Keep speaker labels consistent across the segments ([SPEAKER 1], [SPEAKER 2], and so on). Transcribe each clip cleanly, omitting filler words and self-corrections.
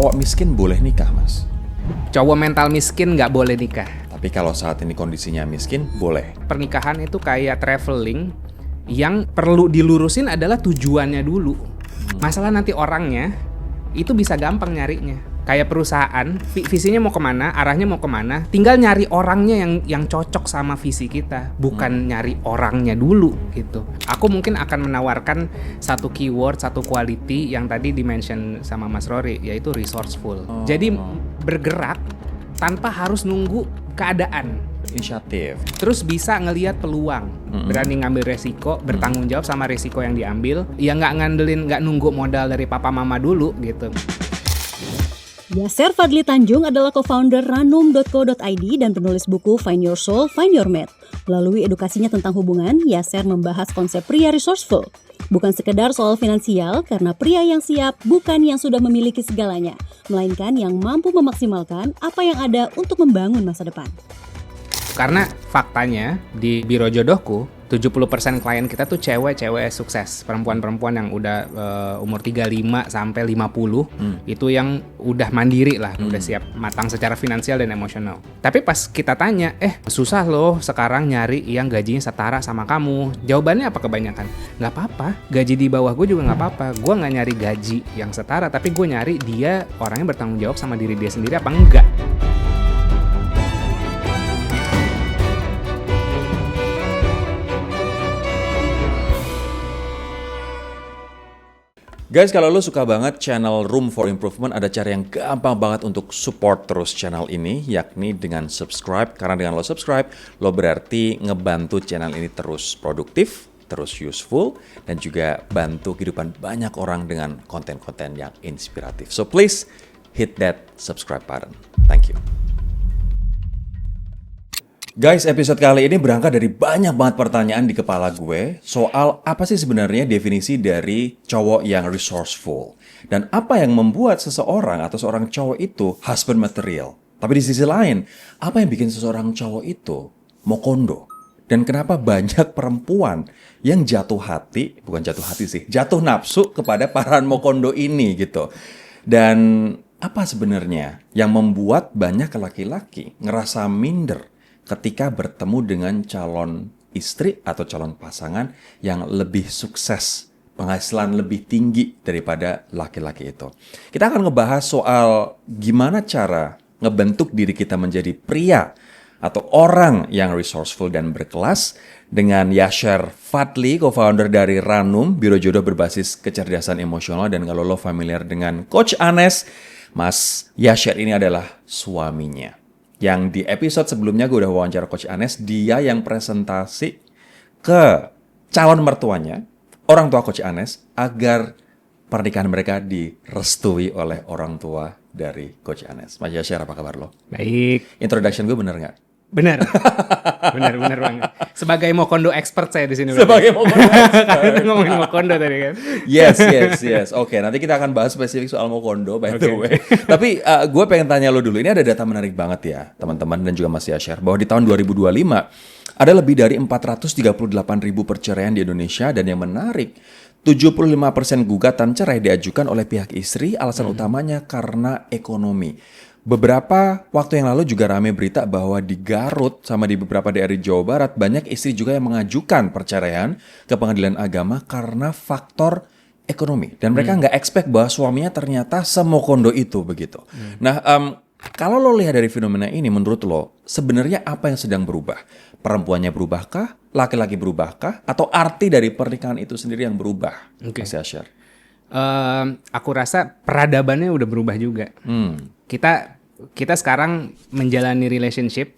[SPEAKER 1] cowok miskin boleh nikah, Mas?
[SPEAKER 2] Cowok mental miskin nggak boleh nikah.
[SPEAKER 1] Tapi kalau saat ini kondisinya miskin, boleh.
[SPEAKER 2] Pernikahan itu kayak traveling, yang perlu dilurusin adalah tujuannya dulu. Masalah nanti orangnya, itu bisa gampang nyarinya. Kayak perusahaan, visinya mau kemana, arahnya mau kemana, tinggal nyari orangnya yang cocok sama visi kita, bukan nyari orangnya dulu gitu. Aku mungkin akan menawarkan satu keyword, satu quality yang tadi dimention sama Mas Rory, yaitu resourceful. Jadi bergerak tanpa harus nunggu keadaan.
[SPEAKER 1] Inisiatif.
[SPEAKER 2] Terus bisa ngelihat peluang, berani ngambil resiko, bertanggung jawab sama resiko yang diambil. Ya nggak nunggu modal dari papa mama dulu gitu.
[SPEAKER 3] Yasser Fadli Tanjung adalah co-founder ranum.co.id dan penulis buku Find Your Soul, Find Your Mate. Melalui edukasinya tentang hubungan, Yasser membahas konsep pria resourceful. Bukan sekedar soal finansial, karena pria yang siap bukan yang sudah memiliki segalanya, melainkan yang mampu memaksimalkan apa yang ada untuk membangun masa depan.
[SPEAKER 2] Karena faktanya di biro jodohku 70% klien kita tuh cewek-cewek sukses, perempuan-perempuan yang udah umur 35 sampai 50 itu yang udah mandiri lah, udah siap matang secara finansial dan emosional. Tapi pas kita tanya, susah loh sekarang nyari yang gajinya setara sama kamu. Jawabannya apa kebanyakan? Nggak apa-apa, gaji di bawah gue juga nggak apa-apa. Gue nggak nyari gaji yang setara, tapi gue nyari dia orangnya bertanggung jawab sama diri dia sendiri apa enggak.
[SPEAKER 1] Guys, kalau lo suka banget channel Room for Improvement, ada cara yang gampang banget untuk support terus channel ini, yakni dengan subscribe. Karena dengan lo subscribe, lo berarti ngebantu channel ini terus produktif, terus useful, dan juga bantu kehidupan banyak orang dengan konten-konten yang inspiratif. So please hit that subscribe button. Thank you. Guys, episode kali ini berangkat dari banyak banget pertanyaan di kepala gue soal apa sih sebenarnya definisi dari cowok yang resourceful. Dan apa yang membuat seseorang atau seorang cowok itu husband material. Tapi di sisi lain, apa yang bikin seseorang cowok itu mokondo? Dan kenapa banyak perempuan yang jatuh nafsu kepada para mokondo ini gitu. Dan apa sebenarnya yang membuat banyak laki-laki ngerasa minder ketika bertemu dengan calon istri atau calon pasangan yang lebih sukses, penghasilan lebih tinggi daripada laki-laki itu. Kita akan ngebahas soal gimana cara ngebentuk diri kita menjadi pria atau orang yang resourceful dan berkelas dengan Yasser Fadli, co-founder dari Ranum, biro jodoh berbasis kecerdasan emosional. Dan kalau lo familiar dengan Coach Anes, Mas Yasser ini adalah suaminya. Yang di episode sebelumnya gue udah wawancara Coach Anes, dia yang presentasi ke calon mertuanya, orang tua Coach Anes, agar pernikahan mereka direstui oleh orang tua dari Coach Anes. Mas Yasser, apa kabar lo?
[SPEAKER 2] Baik.
[SPEAKER 1] Introduction gue bener nggak?
[SPEAKER 2] Benar banget. Sebagai mokondo expert saya di sini.
[SPEAKER 1] Sebagai mokondo expert.
[SPEAKER 2] Kita ngomongin mokondo tadi kan.
[SPEAKER 1] Yes. Oke, nanti kita akan bahas spesifik soal mokondo, by the way. Tapi gue pengen tanya lo dulu. Ini ada data menarik banget ya, teman-teman dan juga Mas Yasser, bahwa di tahun 2025 ada lebih dari 438.000 perceraian di Indonesia. Dan yang menarik, 75% gugatan cerai diajukan oleh pihak istri, alasan utamanya karena ekonomi. Beberapa waktu yang lalu juga ramai berita bahwa di Garut sama di beberapa daerah di Jawa Barat banyak istri juga yang mengajukan perceraian ke pengadilan agama karena faktor ekonomi. Dan mereka nggak expect bahwa suaminya ternyata semokondo itu begitu. Nah, kalau lo lihat dari fenomena ini, menurut lo sebenarnya apa yang sedang berubah? Perempuannya berubahkah? Laki-laki berubahkah? Atau arti dari pernikahan itu sendiri yang berubah? Mas Yasser.
[SPEAKER 2] Aku rasa peradabannya udah berubah juga. Kita sekarang menjalani relationship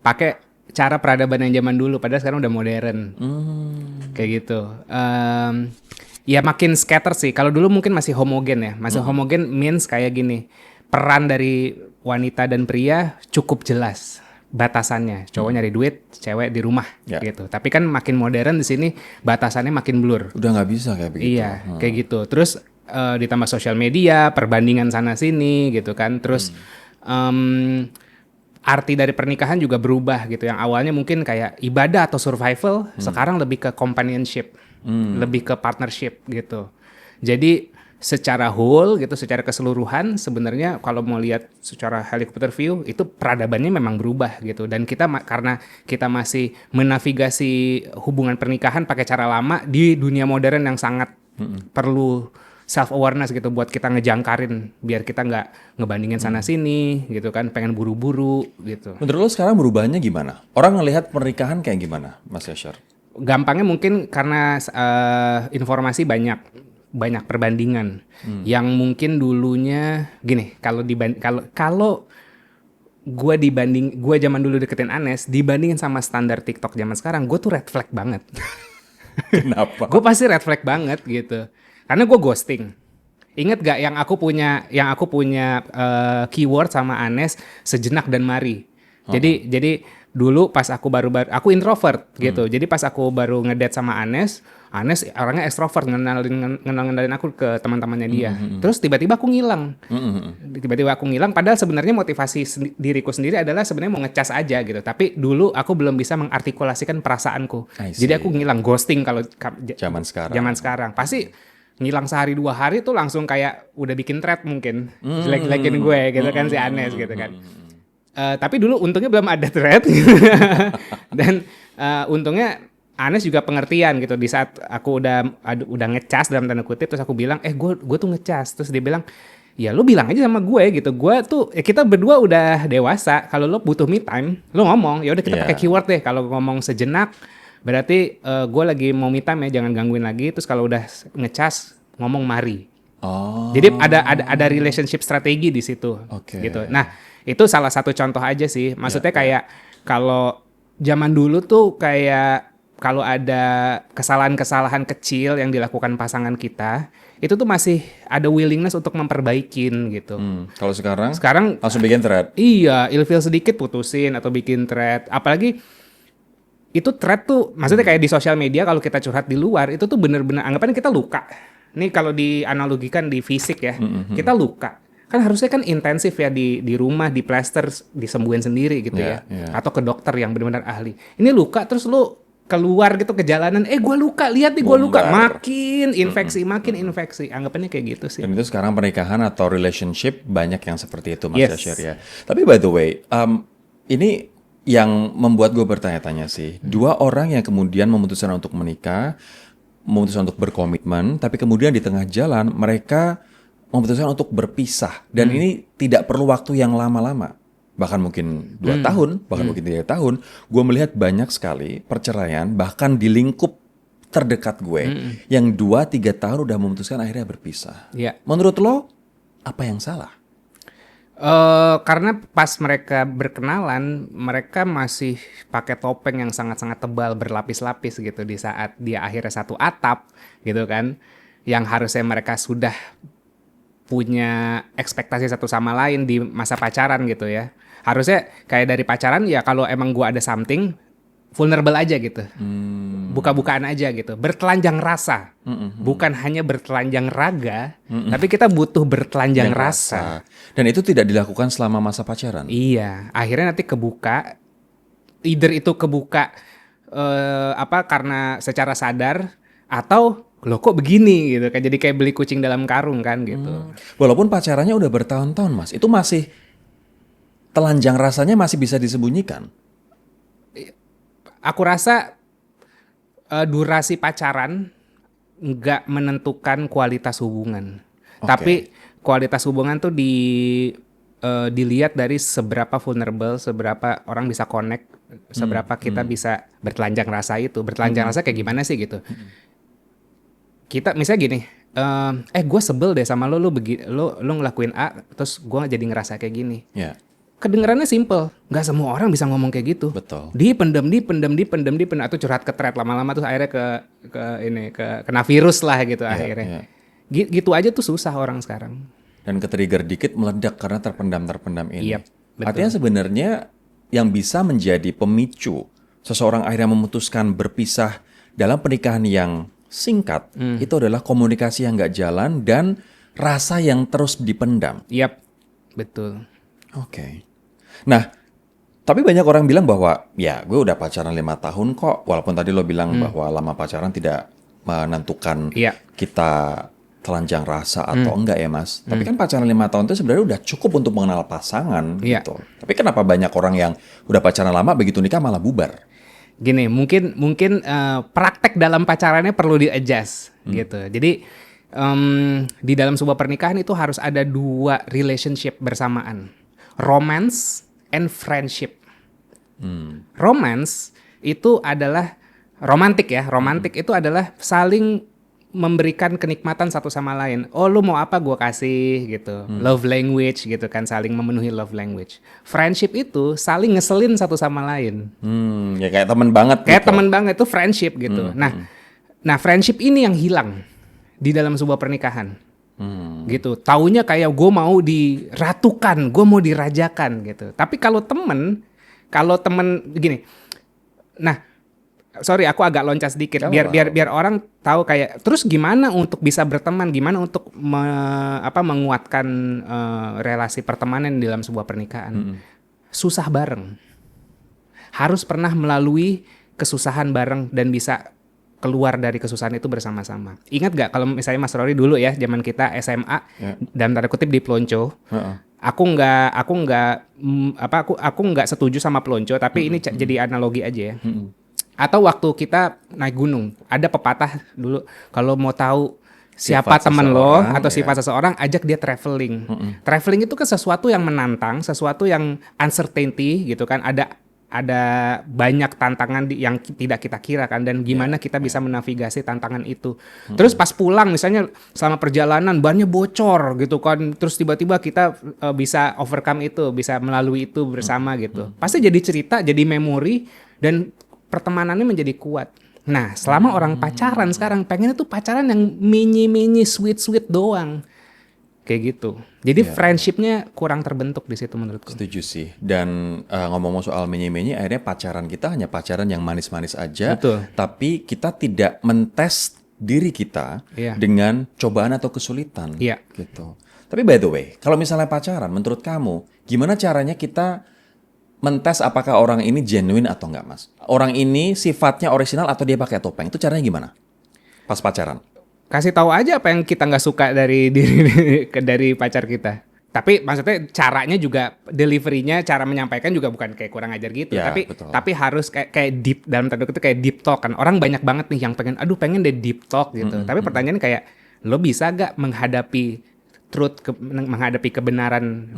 [SPEAKER 2] pakai cara peradaban yang zaman dulu, padahal sekarang udah modern. Kayak gitu. Ya makin scatter sih. Kalau dulu mungkin masih homogen ya. Masih homogen means kayak gini. Peran dari wanita dan pria cukup jelas batasannya. Cowok nyari duit, cewek di rumah gitu. Tapi kan makin modern di sini batasannya makin blur.
[SPEAKER 1] Udah nggak bisa kayak begitu.
[SPEAKER 2] Iya, kayak gitu. Terus ditambah sosial media, perbandingan sana sini gitu kan. Terus arti dari pernikahan juga berubah gitu. Yang awalnya mungkin kayak ibadah atau survival, sekarang lebih ke companionship, lebih ke partnership gitu. Jadi secara whole gitu, secara keseluruhan sebenarnya kalau mau lihat secara helikopter view itu peradabannya memang berubah gitu. Dan kita karena kita masih menavigasi hubungan pernikahan pakai cara lama di dunia modern yang sangat perlu self awareness gitu buat kita ngejangkarin biar kita nggak ngebandingin sana sini gitu kan, pengen buru-buru gitu.
[SPEAKER 1] Menurut lo sekarang berubahnya gimana? Orang ngelihat pernikahan kayak gimana, Mas Yashar?
[SPEAKER 2] Gampangnya mungkin karena informasi banyak perbandingan yang mungkin dulunya gini, kalau gue zaman dulu deketin Anes dibandingin sama standar TikTok zaman sekarang, gue tuh red flag banget.
[SPEAKER 1] Kenapa?
[SPEAKER 2] Gue pasti red flag banget gitu, karena gue ghosting. Ingat gak yang aku punya keyword sama Anes, sejenak dan mari. Jadi dulu pas aku aku introvert gitu. Jadi pas aku baru ngedate sama Anes orangnya ekstrovert, ngenalin aku ke teman-temannya dia. Terus tiba-tiba aku ngilang. Padahal sebenarnya motivasi diriku sendiri adalah sebenarnya mau ngecas aja gitu. Tapi dulu aku belum bisa mengartikulasikan perasaanku. Jadi aku ngilang, ghosting kalau
[SPEAKER 1] Zaman sekarang.
[SPEAKER 2] Pasti ngilang sehari 2 hari tuh langsung kayak udah bikin thread mungkin. Jelek-jelekin gue gitu kan si Anes gitu kan. Tapi dulu untungnya belum ada thread dan untungnya Anes juga pengertian gitu di saat aku udah ngecas dalam tanda kutip, terus aku bilang gue tuh ngecas, terus dia bilang ya lu bilang aja sama gue gitu, gue tuh kita berdua udah dewasa, kalau lo butuh me time lo ngomong, ya udah kita pakai keyword deh, kalau ngomong sejenak berarti gue lagi mau me time ya, jangan gangguin lagi, terus kalau udah ngecas ngomong mari. Jadi ada relationship strategi di situ gitu. Nah itu salah satu contoh aja sih. Maksudnya kayak kalau zaman dulu tuh kayak kalau ada kesalahan-kesalahan kecil yang dilakukan pasangan kita, itu tuh masih ada willingness untuk memperbaikin gitu.
[SPEAKER 1] Kalau sekarang langsung bikin thread.
[SPEAKER 2] Iya, ilfeel sedikit putusin atau bikin thread. Apalagi itu thread tuh, maksudnya kayak di sosial media kalau kita curhat di luar, itu tuh bener-bener anggapannya kita luka. Ini kalau dianalogikan di fisik ya, kita luka. Kan harusnya kan intensif ya di rumah, di plaster, disembuhin sendiri gitu ya. Atau ke dokter yang benar-benar ahli. Ini luka terus lu keluar gitu ke jalanan, gue luka, lihat nih gue luka, makin infeksi. Anggapannya kayak gitu sih.
[SPEAKER 1] Dan itu sekarang pernikahan atau relationship banyak yang seperti itu, Mas Yashar ya. Tapi by the way, ini yang membuat gue bertanya-tanya sih. 2 orang yang kemudian memutuskan untuk menikah, memutuskan untuk berkomitmen, tapi kemudian di tengah jalan mereka memutuskan untuk berpisah. Dan ini tidak perlu waktu yang lama-lama. Bahkan mungkin 2 tahun, bahkan mungkin 3 tahun. Gue melihat banyak sekali perceraian, bahkan di lingkup terdekat gue, yang 2-3 tahun udah memutuskan akhirnya berpisah. Menurut lo, apa yang salah?
[SPEAKER 2] Karena pas mereka berkenalan, mereka masih pakai topeng yang sangat-sangat tebal, berlapis-lapis gitu, di saat dia akhirnya satu atap gitu kan, yang harusnya mereka sudah punya ekspektasi satu sama lain di masa pacaran gitu ya. Harusnya kayak dari pacaran ya, kalau emang gue ada something, vulnerable aja gitu. Buka-bukaan aja gitu. Bertelanjang rasa. Bukan hanya bertelanjang raga, tapi kita butuh bertelanjang rasa.
[SPEAKER 1] Dan itu tidak dilakukan selama masa pacaran.
[SPEAKER 2] Iya, akhirnya nanti kebuka. Either itu kebuka karena secara sadar, atau loh kok begini gitu kan. Jadi kayak beli kucing dalam karung kan gitu.
[SPEAKER 1] Walaupun pacarannya udah bertahun-tahun, Mas, itu masih telanjang rasanya masih bisa disembunyikan.
[SPEAKER 2] Aku rasa durasi pacaran nggak menentukan kualitas hubungan. Tapi kualitas hubungan tuh dilihat dari seberapa vulnerable, seberapa orang bisa connect, seberapa kita bisa bertelanjang rasa itu. Bertelanjang rasa kayak gimana sih gitu. Kita misalnya gini, gue sebel deh sama lo ngelakuin A, terus gue jadi ngerasa kayak gini. Kedengarannya simple, nggak semua orang bisa ngomong kayak gitu.
[SPEAKER 1] Betul.
[SPEAKER 2] Dipendem, atau curhat ke thread, lama-lama tuh akhirnya kena virus lah gitu akhirnya. Gitu aja tuh susah orang sekarang.
[SPEAKER 1] Dan ke-trigger dikit meledak karena terpendam ini.
[SPEAKER 2] Betul.
[SPEAKER 1] Artinya sebenarnya yang bisa menjadi pemicu seseorang akhirnya memutuskan berpisah dalam pernikahan yang singkat, itu adalah komunikasi yang nggak jalan dan rasa yang terus dipendam.
[SPEAKER 2] Betul.
[SPEAKER 1] Nah, tapi banyak orang bilang bahwa ya gue udah pacaran 5 tahun kok. Walaupun tadi lo bilang bahwa lama pacaran tidak menentukan kita telanjang rasa atau enggak ya Mas. Tapi kan pacaran 5 tahun itu sebenarnya udah cukup untuk mengenal pasangan
[SPEAKER 2] Iya.
[SPEAKER 1] gitu. Tapi kenapa banyak orang yang udah pacaran lama begitu nikah malah bubar?
[SPEAKER 2] Gini, mungkin praktek dalam pacarannya perlu di-adjust gitu. Jadi di dalam sebuah pernikahan itu harus ada 2 relationship bersamaan. Romance and friendship. Romance itu adalah romantik ya. Romantik itu adalah saling memberikan kenikmatan satu sama lain. Oh, lu mau apa gua kasih gitu. Love language gitu kan, saling memenuhi love language. Friendship itu saling ngeselin satu sama lain.
[SPEAKER 1] Ya kayak teman banget
[SPEAKER 2] Kayak
[SPEAKER 1] gitu.
[SPEAKER 2] teman banget itu friendship gitu. Nah, friendship ini yang hilang di dalam sebuah pernikahan. Gitu. Taunya kayak gue mau diratukan, gue mau dirajakan gitu. Tapi kalau temen gini. Nah, sorry aku agak loncat sedikit biar orang tahu kayak terus gimana untuk bisa berteman, gimana untuk menguatkan relasi pertemanan di dalam sebuah pernikahan. Susah bareng. Harus pernah melalui kesusahan bareng dan bisa keluar dari kesusahan itu bersama-sama. Ingat gak kalau misalnya Mas Rory dulu ya zaman kita SMA dalam tanda kutip di pelonco. Aku nggak setuju sama pelonco, tapi ini jadi analogi aja ya. Atau waktu kita naik gunung, ada pepatah dulu kalau mau tahu siapa teman lo atau sifat seseorang, ajak dia traveling. Traveling itu kan sesuatu yang menantang, sesuatu yang uncertainty gitu kan. Ada banyak tantangan yang tidak kita kira kan, dan gimana kita bisa menavigasi tantangan itu. Terus pas pulang misalnya selama perjalanan bannya bocor gitu kan, terus tiba-tiba kita bisa overcome itu, bisa melalui itu bersama gitu. Pasti jadi cerita, jadi memori, dan pertemanannya menjadi kuat. Nah, selama orang pacaran sekarang pengennya tuh pacaran yang mini sweet doang. Kayak gitu. Jadi friendship-nya kurang terbentuk di situ menurutku.
[SPEAKER 1] Setuju sih. Dan ngomong-ngomong soal menye-menye, akhirnya pacaran kita hanya pacaran yang manis-manis aja.
[SPEAKER 2] Betul.
[SPEAKER 1] Tapi kita tidak mentes diri kita dengan cobaan atau kesulitan.
[SPEAKER 2] Iya.
[SPEAKER 1] Gitu. Tapi by the way, kalau misalnya pacaran, menurut kamu, gimana caranya kita mentes apakah orang ini genuine atau enggak, Mas? Orang ini sifatnya orisinal atau dia pakai topeng? Itu caranya gimana? Pas pacaran.
[SPEAKER 2] Kasih tahu aja apa yang kita nggak suka dari dari pacar kita. Tapi maksudnya caranya juga, deliverynya, cara menyampaikan juga bukan kayak kurang ajar gitu.
[SPEAKER 1] Ya,
[SPEAKER 2] tapi harus kayak deep, dalam tanda kutip kayak deep talk kan. Orang banyak banget nih yang pengen deh deep talk gitu. Tapi pertanyaannya kayak, lo bisa gak menghadapi truth, menghadapi kebenaran,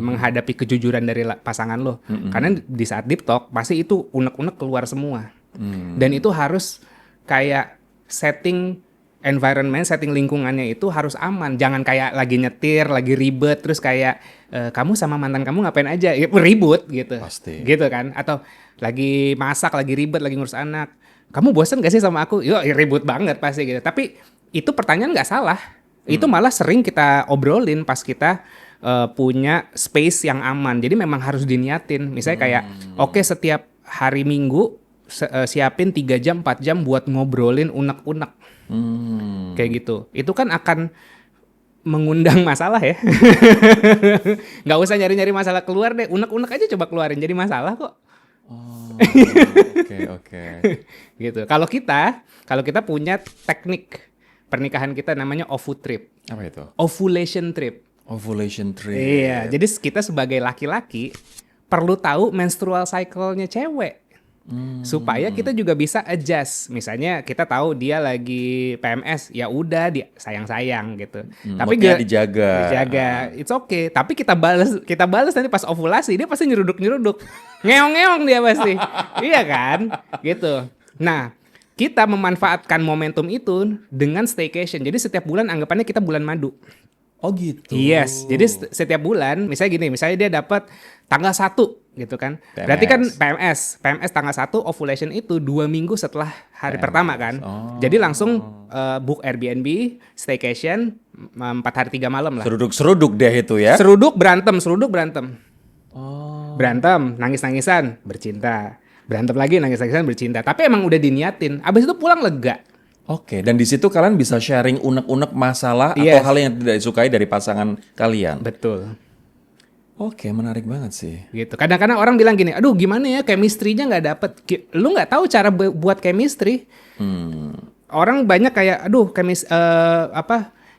[SPEAKER 2] menghadapi kejujuran dari pasangan lo? Karena di saat deep talk pasti itu unek-unek keluar semua. Dan itu harus kayak setting environment, setting lingkungannya itu harus aman. Jangan kayak lagi nyetir, lagi ribet, terus kayak kamu sama mantan kamu ngapain aja, ya, ribut gitu.
[SPEAKER 1] Pasti.
[SPEAKER 2] Gitu kan. Atau lagi masak, lagi ribet, lagi ngurus anak. Kamu bosen gak sih sama aku? Yuk, ribut banget pasti gitu. Tapi itu pertanyaan gak salah. Itu malah sering kita obrolin pas kita punya space yang aman. Jadi memang harus diniatin. Misalnya kayak, oke, setiap hari Minggu siapin 3 jam, 4 jam buat ngobrolin unek-unek. Kayak gitu. Itu kan akan mengundang masalah ya. Nggak usah nyari-nyari masalah keluar deh. Unek-unek aja coba keluarin, jadi masalah kok.
[SPEAKER 1] Oke.
[SPEAKER 2] Gitu. Kalau kita punya teknik pernikahan kita namanya OVU trip.
[SPEAKER 1] Apa itu?
[SPEAKER 2] Ovulation trip.
[SPEAKER 1] Ovulation trip.
[SPEAKER 2] Iya, jadi kita sebagai laki-laki perlu tahu menstrual cycle-nya cewek. Supaya kita juga bisa adjust. Misalnya kita tahu dia lagi PMS, ya udah sayang-sayang gitu. Tapi
[SPEAKER 1] moodnya dijaga.
[SPEAKER 2] It's okay. Tapi kita balas nanti pas ovulasi, dia pasti nyeruduk. Ngeong-ngeong dia pasti. Iya kan? Gitu. Nah, kita memanfaatkan momentum itu dengan staycation. Jadi setiap bulan anggapannya kita bulan madu.
[SPEAKER 1] Oh gitu.
[SPEAKER 2] Yes, jadi setiap bulan, misalnya dia dapat tanggal 1 gitu kan.
[SPEAKER 1] PMS.
[SPEAKER 2] Berarti kan PMS tanggal 1, ovulation itu 2 minggu setelah hari pertama kan. Jadi langsung book Airbnb, staycation 4 hari 3 malam lah.
[SPEAKER 1] Seruduk deh itu ya.
[SPEAKER 2] Seruduk berantem. Berantem, nangis-nangisan, bercinta. Berantem lagi, nangis-nangisan, bercinta. Tapi emang udah diniatin. Abis itu pulang lega.
[SPEAKER 1] Oke, dan di situ kalian bisa sharing unek-unek masalah atau hal yang tidak disukai dari pasangan kalian.
[SPEAKER 2] Betul.
[SPEAKER 1] Oke, menarik banget sih.
[SPEAKER 2] Gitu. Kadang-kadang orang bilang gini, aduh gimana ya chemistry-nya nggak dapet. Lu nggak tahu cara buat chemistry. Orang banyak kayak, aduh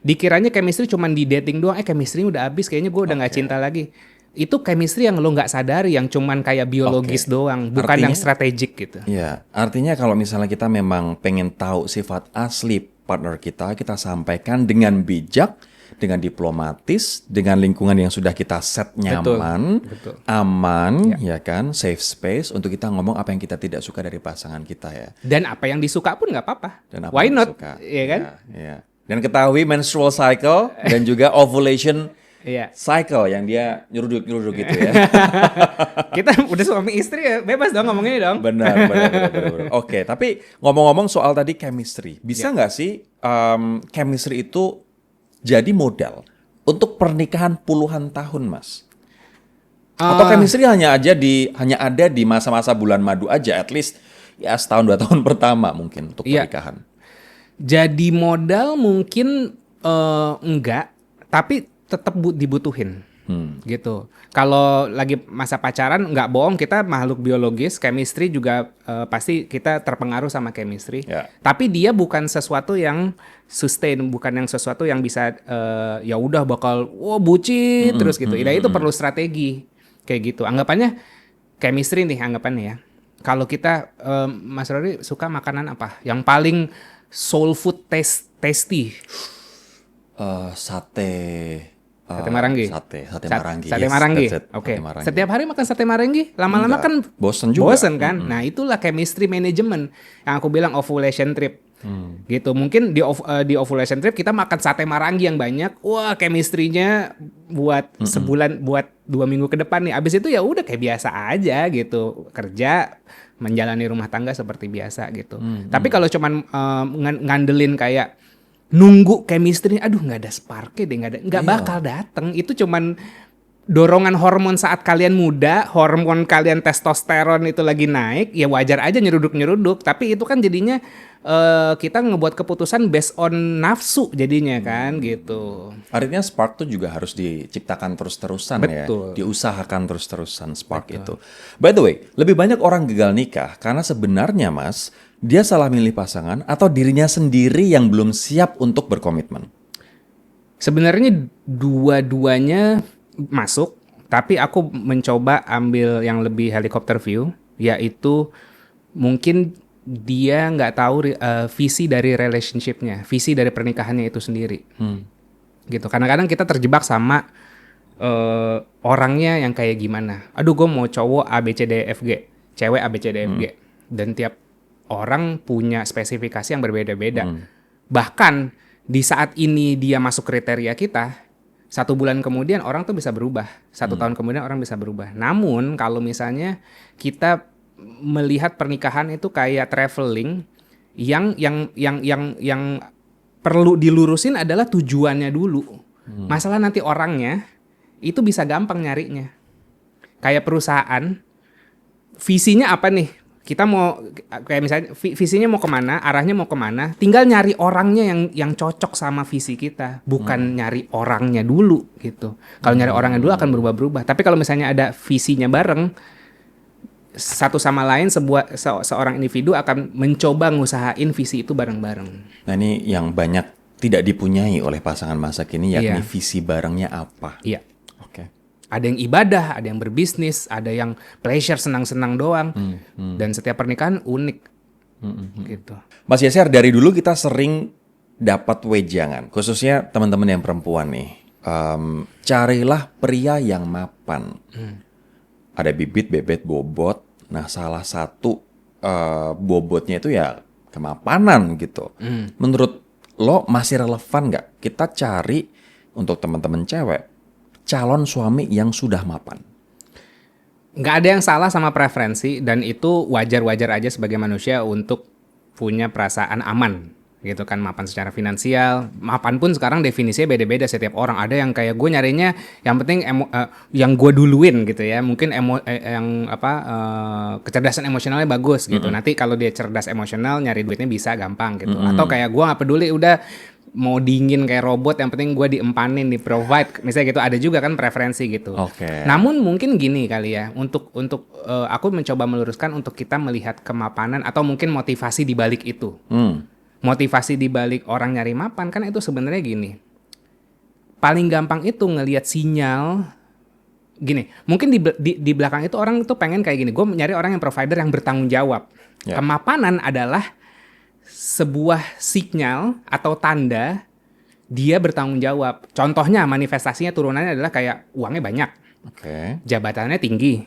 [SPEAKER 2] Dikiranya chemistry cuman di dating doang, chemistry udah habis, kayaknya gue udah nggak cinta lagi. Itu chemistry yang lo nggak sadari, yang cuman kayak biologis doang, bukan yang strategik gitu.
[SPEAKER 1] Ya, artinya kalau misalnya kita memang pengen tahu sifat asli partner kita sampaikan dengan bijak, dengan diplomatis, dengan lingkungan yang sudah kita set nyaman, aman, ya kan, safe space untuk kita ngomong apa yang kita tidak suka dari pasangan kita ya.
[SPEAKER 2] Dan apa yang disuka pun nggak apa-apa. Why not? Iya kan?
[SPEAKER 1] Ya. Dan ketahui menstrual cycle dan juga ovulation cycle yang dia nyuruduk gitu ya.
[SPEAKER 2] Kita udah suami istri ya, bebas dong ngomongnya dong.
[SPEAKER 1] Benar. Oke, tapi ngomong-ngomong soal tadi chemistry, bisa nggak sih chemistry itu jadi modal untuk pernikahan puluhan tahun, Mas? Atau chemistry hanya ada di masa-masa bulan madu aja, at least ya setahun 2 tahun pertama mungkin untuk pernikahan.
[SPEAKER 2] Jadi modal mungkin enggak, tapi tetap dibutuhin. Gitu. Kalau lagi masa pacaran nggak bohong, kita makhluk biologis, chemistry juga pasti kita terpengaruh sama chemistry. Tapi dia bukan sesuatu yang sustain, bukan yang sesuatu yang bisa ya udah bakal bucin terus gitu. Itu perlu strategi kayak gitu. Anggapannya chemistry nih anggapannya ya. Kalau kita Mas Rory suka makanan apa? Yang paling soul food tasty? Sate Marangi. Sate Marangi. Oke. Setiap hari makan sate Marangi, lama-lama kan
[SPEAKER 1] bosen juga.
[SPEAKER 2] Bosen kan? Nah, itulah chemistry management yang aku bilang ovulation trip. Gitu. Mungkin di ovulation trip kita makan sate Marangi yang banyak. Wah, chemistry-nya buat sebulan, buat 2 minggu ke depan nih. Abis itu ya udah kayak biasa aja gitu. Kerja, menjalani rumah tangga seperti biasa gitu. Tapi kalau cuman ngandelin kayak nunggu chemistry, aduh nggak ada sparknya deh, nggak bakal dateng. Itu cuman dorongan hormon saat kalian muda, hormon kalian testosteron itu lagi naik, ya wajar aja nyeruduk. Tapi itu kan jadinya kita ngebuat keputusan based on nafsu jadinya kan gitu.
[SPEAKER 1] Artinya spark tuh juga harus diciptakan terus-terusan.
[SPEAKER 2] Betul.
[SPEAKER 1] Ya, diusahakan terus-terusan spark itu. By the way, lebih banyak orang gagal nikah karena sebenarnya Mas, dia salah milih pasangan atau dirinya sendiri yang belum siap untuk berkomitmen?
[SPEAKER 2] Sebenarnya dua-duanya masuk, tapi aku mencoba ambil yang lebih helikopter view, yaitu mungkin dia nggak tahu visi dari relationship-nya, visi dari pernikahannya itu sendiri. Gitu. Kadang-kadang kita terjebak sama orangnya yang kayak gimana. Aduh, gue mau cowok ABCDFG, cewek ABCDFG, dan tiap orang punya spesifikasi yang berbeda-beda. Bahkan di saat ini dia masuk kriteria kita, 1 bulan kemudian orang tuh bisa berubah, 1 tahun kemudian orang bisa berubah. Namun kalau misalnya kita melihat pernikahan itu kayak traveling, yang perlu dilurusin adalah tujuannya dulu. Masalah nanti orangnya itu bisa gampang nyarinya. Kayak perusahaan, visinya apa nih? Kita mau kayak misalnya visinya mau kemana, arahnya mau kemana, tinggal nyari orangnya yang cocok sama visi kita, bukan nyari orangnya dulu gitu. Kalau nyari orangnya dulu akan berubah-berubah. Tapi kalau misalnya ada visinya bareng, satu sama lain seorang individu akan mencoba ngusahain visi itu bareng-bareng.
[SPEAKER 1] Nah ini yang banyak tidak dipunyai oleh pasangan masa kini, yakni visi barengnya apa?
[SPEAKER 2] Iya. Ada yang ibadah, ada yang berbisnis, ada yang pleasure, senang-senang doang. Dan setiap pernikahan unik. Gitu.
[SPEAKER 1] Mas Yaser, dari dulu kita sering dapat wejangan, khususnya teman-teman yang perempuan nih. Carilah pria yang mapan. Ada bibit, bebet, bobot. Nah, salah satu bobotnya itu ya kemapanan gitu. Menurut lo masih relevan nggak kita cari untuk teman-teman cewek calon suami yang sudah mapan?
[SPEAKER 2] Nggak ada yang salah sama preferensi, dan itu wajar-wajar aja sebagai manusia untuk punya perasaan aman gitu kan. Mapan secara finansial, mapan pun sekarang definisinya beda-beda setiap orang. Ada yang kayak gue nyarinya yang penting yang gue duluin gitu ya, mungkin kecerdasan emosionalnya bagus gitu. Nanti kalau dia cerdas emosional, nyari duitnya bisa gampang gitu. Atau kayak gue nggak peduli, udah mau dingin kayak robot, yang penting gue diempanin, di provide, misalnya gitu. Ada juga kan preferensi gitu. Namun mungkin gini kali ya, untuk aku mencoba meluruskan untuk kita melihat kemapanan atau mungkin motivasi di balik itu. Motivasi di balik orang nyari mapan kan itu sebenarnya gini. paling gampang itu ngelihat sinyal. Gini, mungkin di belakang itu orang itu pengen kayak gini. Gue nyari orang yang provider yang bertanggung jawab.
[SPEAKER 1] Ya.
[SPEAKER 2] Kemapanan adalah sebuah sinyal atau tanda dia bertanggung jawab. Contohnya manifestasinya turunannya adalah kayak uangnya banyak, jabatannya tinggi.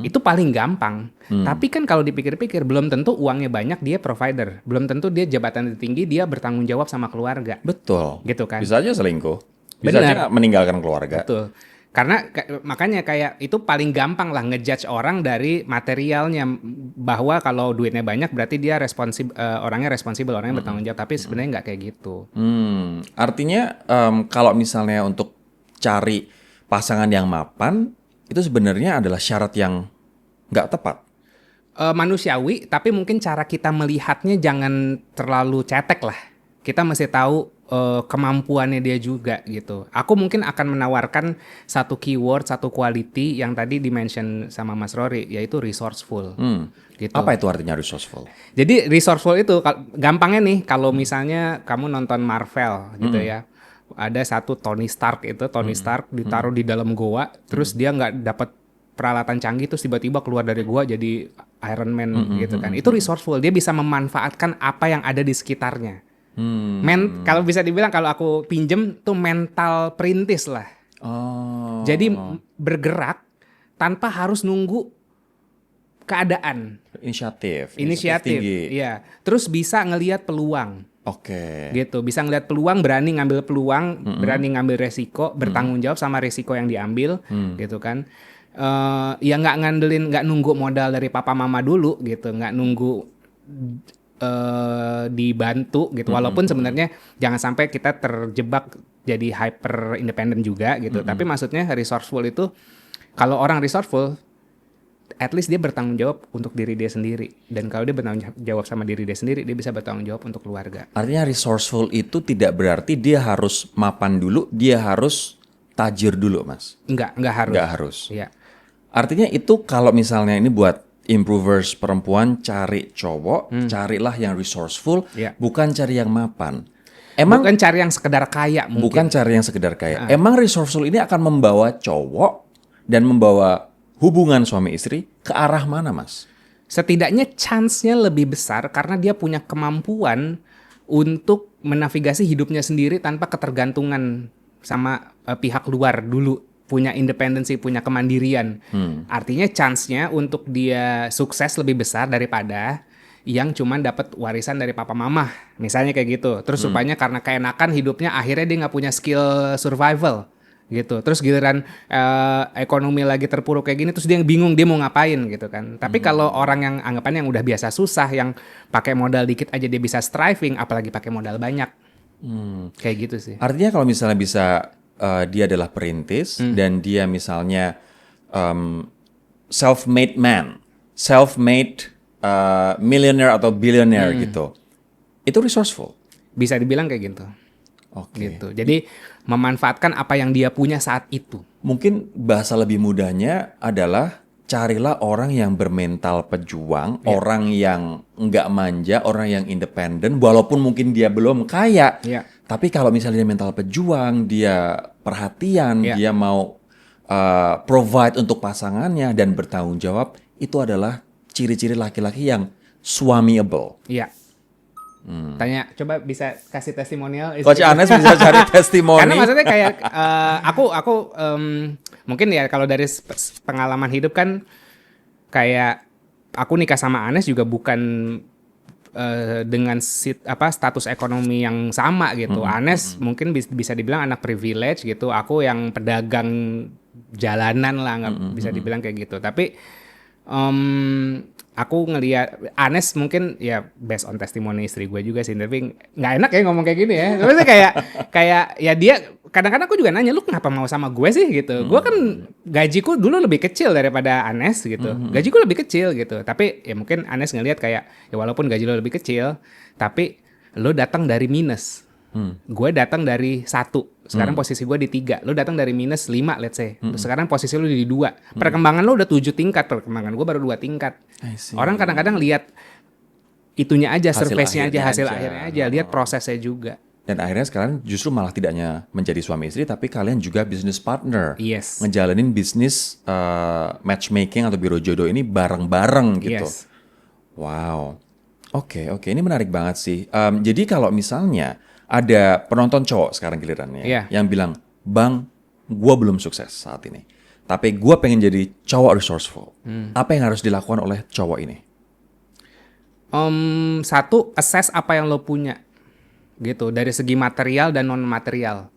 [SPEAKER 2] Itu paling gampang. Tapi kan kalau dipikir-pikir belum tentu uangnya banyak dia provider, belum tentu dia jabatannya tinggi dia bertanggung jawab sama keluarga.
[SPEAKER 1] Betul.
[SPEAKER 2] Gitu kan?
[SPEAKER 1] Bisa aja selingkuh, bisa
[SPEAKER 2] Benar.
[SPEAKER 1] aja meninggalkan keluarga.
[SPEAKER 2] Betul. Karena makanya kayak itu paling gampang lah ngejudge orang dari materialnya, bahwa kalau duitnya banyak berarti dia orangnya responsibel, orangnya bertanggung jawab. Tapi sebenarnya nggak kayak gitu.
[SPEAKER 1] Artinya kalau misalnya untuk cari pasangan yang mapan itu sebenarnya adalah syarat yang nggak tepat.
[SPEAKER 2] Manusiawi, tapi mungkin cara kita melihatnya jangan terlalu cetek lah. Kita mesti tahu kemampuannya dia juga gitu. Aku mungkin akan menawarkan satu keyword, satu quality yang tadi dimention sama Mas Rory, yaitu resourceful. Gitu.
[SPEAKER 1] Apa itu artinya resourceful?
[SPEAKER 2] Jadi resourceful itu gampangnya nih, kalau misalnya kamu nonton Marvel gitu ya, ada satu Tony Stark ditaruh di dalam goa, terus dia nggak dapat peralatan canggih, terus tiba-tiba keluar dari goa jadi Iron Man gitu kan. Itu resourceful, dia bisa memanfaatkan apa yang ada di sekitarnya. Kalau bisa dibilang kalau aku pinjem tuh mental perintis lah. Jadi bergerak tanpa harus nunggu keadaan.
[SPEAKER 1] Inisiatif
[SPEAKER 2] Inisiatif, iya. Terus bisa ngelihat peluang. Gitu, bisa ngelihat peluang, berani ngambil peluang, berani ngambil resiko, bertanggung jawab sama resiko yang diambil, gitu kan. Ya nggak nunggu modal dari papa mama dulu gitu, nggak nunggu dibantu gitu. Walaupun sebenarnya jangan sampai kita terjebak jadi hyper independent juga gitu. Tapi maksudnya resourceful itu, kalau orang resourceful, at least dia bertanggung jawab untuk diri dia sendiri. Dan kalau dia bertanggung jawab sama diri dia sendiri, dia bisa bertanggung jawab untuk keluarga.
[SPEAKER 1] Artinya resourceful itu tidak berarti dia harus mapan dulu, dia harus tajir dulu, Mas?
[SPEAKER 2] Enggak harus.
[SPEAKER 1] Enggak harus.
[SPEAKER 2] Iya.
[SPEAKER 1] Artinya itu kalau misalnya ini buat improvers perempuan, cari cowok, carilah yang resourceful, bukan cari yang mapan.
[SPEAKER 2] Bukan cari yang sekedar kaya mungkin.
[SPEAKER 1] Bukan cari yang sekedar kaya. Emang resourceful ini akan membawa cowok dan membawa hubungan suami istri ke arah mana, Mas?
[SPEAKER 2] Setidaknya chance-nya lebih besar karena dia punya kemampuan untuk menavigasi hidupnya sendiri tanpa ketergantungan sama pihak luar dulu. Punya independensi, punya kemandirian. Artinya chance-nya untuk dia sukses lebih besar daripada yang cuman dapat warisan dari papa mama. Misalnya kayak gitu. Terus rupanya karena keenakan hidupnya, akhirnya dia nggak punya skill survival gitu. Terus giliran ekonomi lagi terpuruk kayak gini, terus dia bingung dia mau ngapain gitu kan. Tapi kalau orang yang anggapannya yang udah biasa susah, yang pakai modal dikit aja dia bisa striving, apalagi pakai modal banyak. Kayak gitu sih.
[SPEAKER 1] Artinya kalau misalnya bisa dia adalah perintis dan dia misalnya self-made man, self-made millionaire atau billionaire gitu, itu resourceful.
[SPEAKER 2] Bisa dibilang kayak gitu. Gitu. Jadi memanfaatkan apa yang dia punya saat itu.
[SPEAKER 1] Mungkin bahasa lebih mudahnya adalah carilah orang yang bermental pejuang, orang yang nggak manja, orang yang independen, walaupun mungkin dia belum kaya. Tapi kalau misalnya dia mental pejuang, dia perhatian, dia mau provide untuk pasangannya dan bertanggung jawab, itu adalah ciri-ciri laki-laki yang suamiable.
[SPEAKER 2] Iya. Tanya, coba bisa kasih testimonial.
[SPEAKER 1] Coach Anes bisa cari testimoni.
[SPEAKER 2] Karena maksudnya kayak aku mungkin ya kalau dari pengalaman hidup kan kayak aku nikah sama Anes juga bukan dengan status ekonomi yang sama gitu. Anes mungkin bisa dibilang anak privilege gitu. Aku yang pedagang jalanan lah, nggak bisa dibilang kayak gitu. Tapi aku ngelihat Anes mungkin ya based on testimoni istri gue juga sih, tapi nggak enak ya ngomong kayak gini ya. Maksudnya kayak ya dia kadang-kadang aku juga nanya, lu kenapa mau sama gue sih gitu. Gue kan gajiku dulu lebih kecil daripada Anes gitu. Gajiku lebih kecil gitu. Tapi ya mungkin Anes ngelihat kayak ya walaupun gaji lo lebih kecil, tapi lo datang dari minus. Gue datang dari 1. Sekarang posisi gue di 3. Lo datang dari minus 5 let's say. Sekarang posisi lo di 2. Perkembangan lo udah 7 tingkat. Perkembangan gue baru 2 tingkat. Orang kadang-kadang lihat itunya aja, surface-nya aja, hasil akhirnya aja. Lihat prosesnya juga.
[SPEAKER 1] Dan akhirnya sekarang justru malah tidak hanya menjadi suami istri, tapi kalian juga business partner.
[SPEAKER 2] Yes.
[SPEAKER 1] Ngejalanin bisnis matchmaking atau biro jodoh ini bareng-bareng gitu.
[SPEAKER 2] Yes.
[SPEAKER 1] Wow. Oke. Ini menarik banget sih. Jadi kalau misalnya ada penonton cowok sekarang gilirannya yang bilang, Bang, gue belum sukses saat ini. Tapi gue pengen jadi cowok resourceful. Apa yang harus dilakukan oleh cowok ini?
[SPEAKER 2] Satu, assess apa yang lo punya. Gitu, dari segi material dan non material.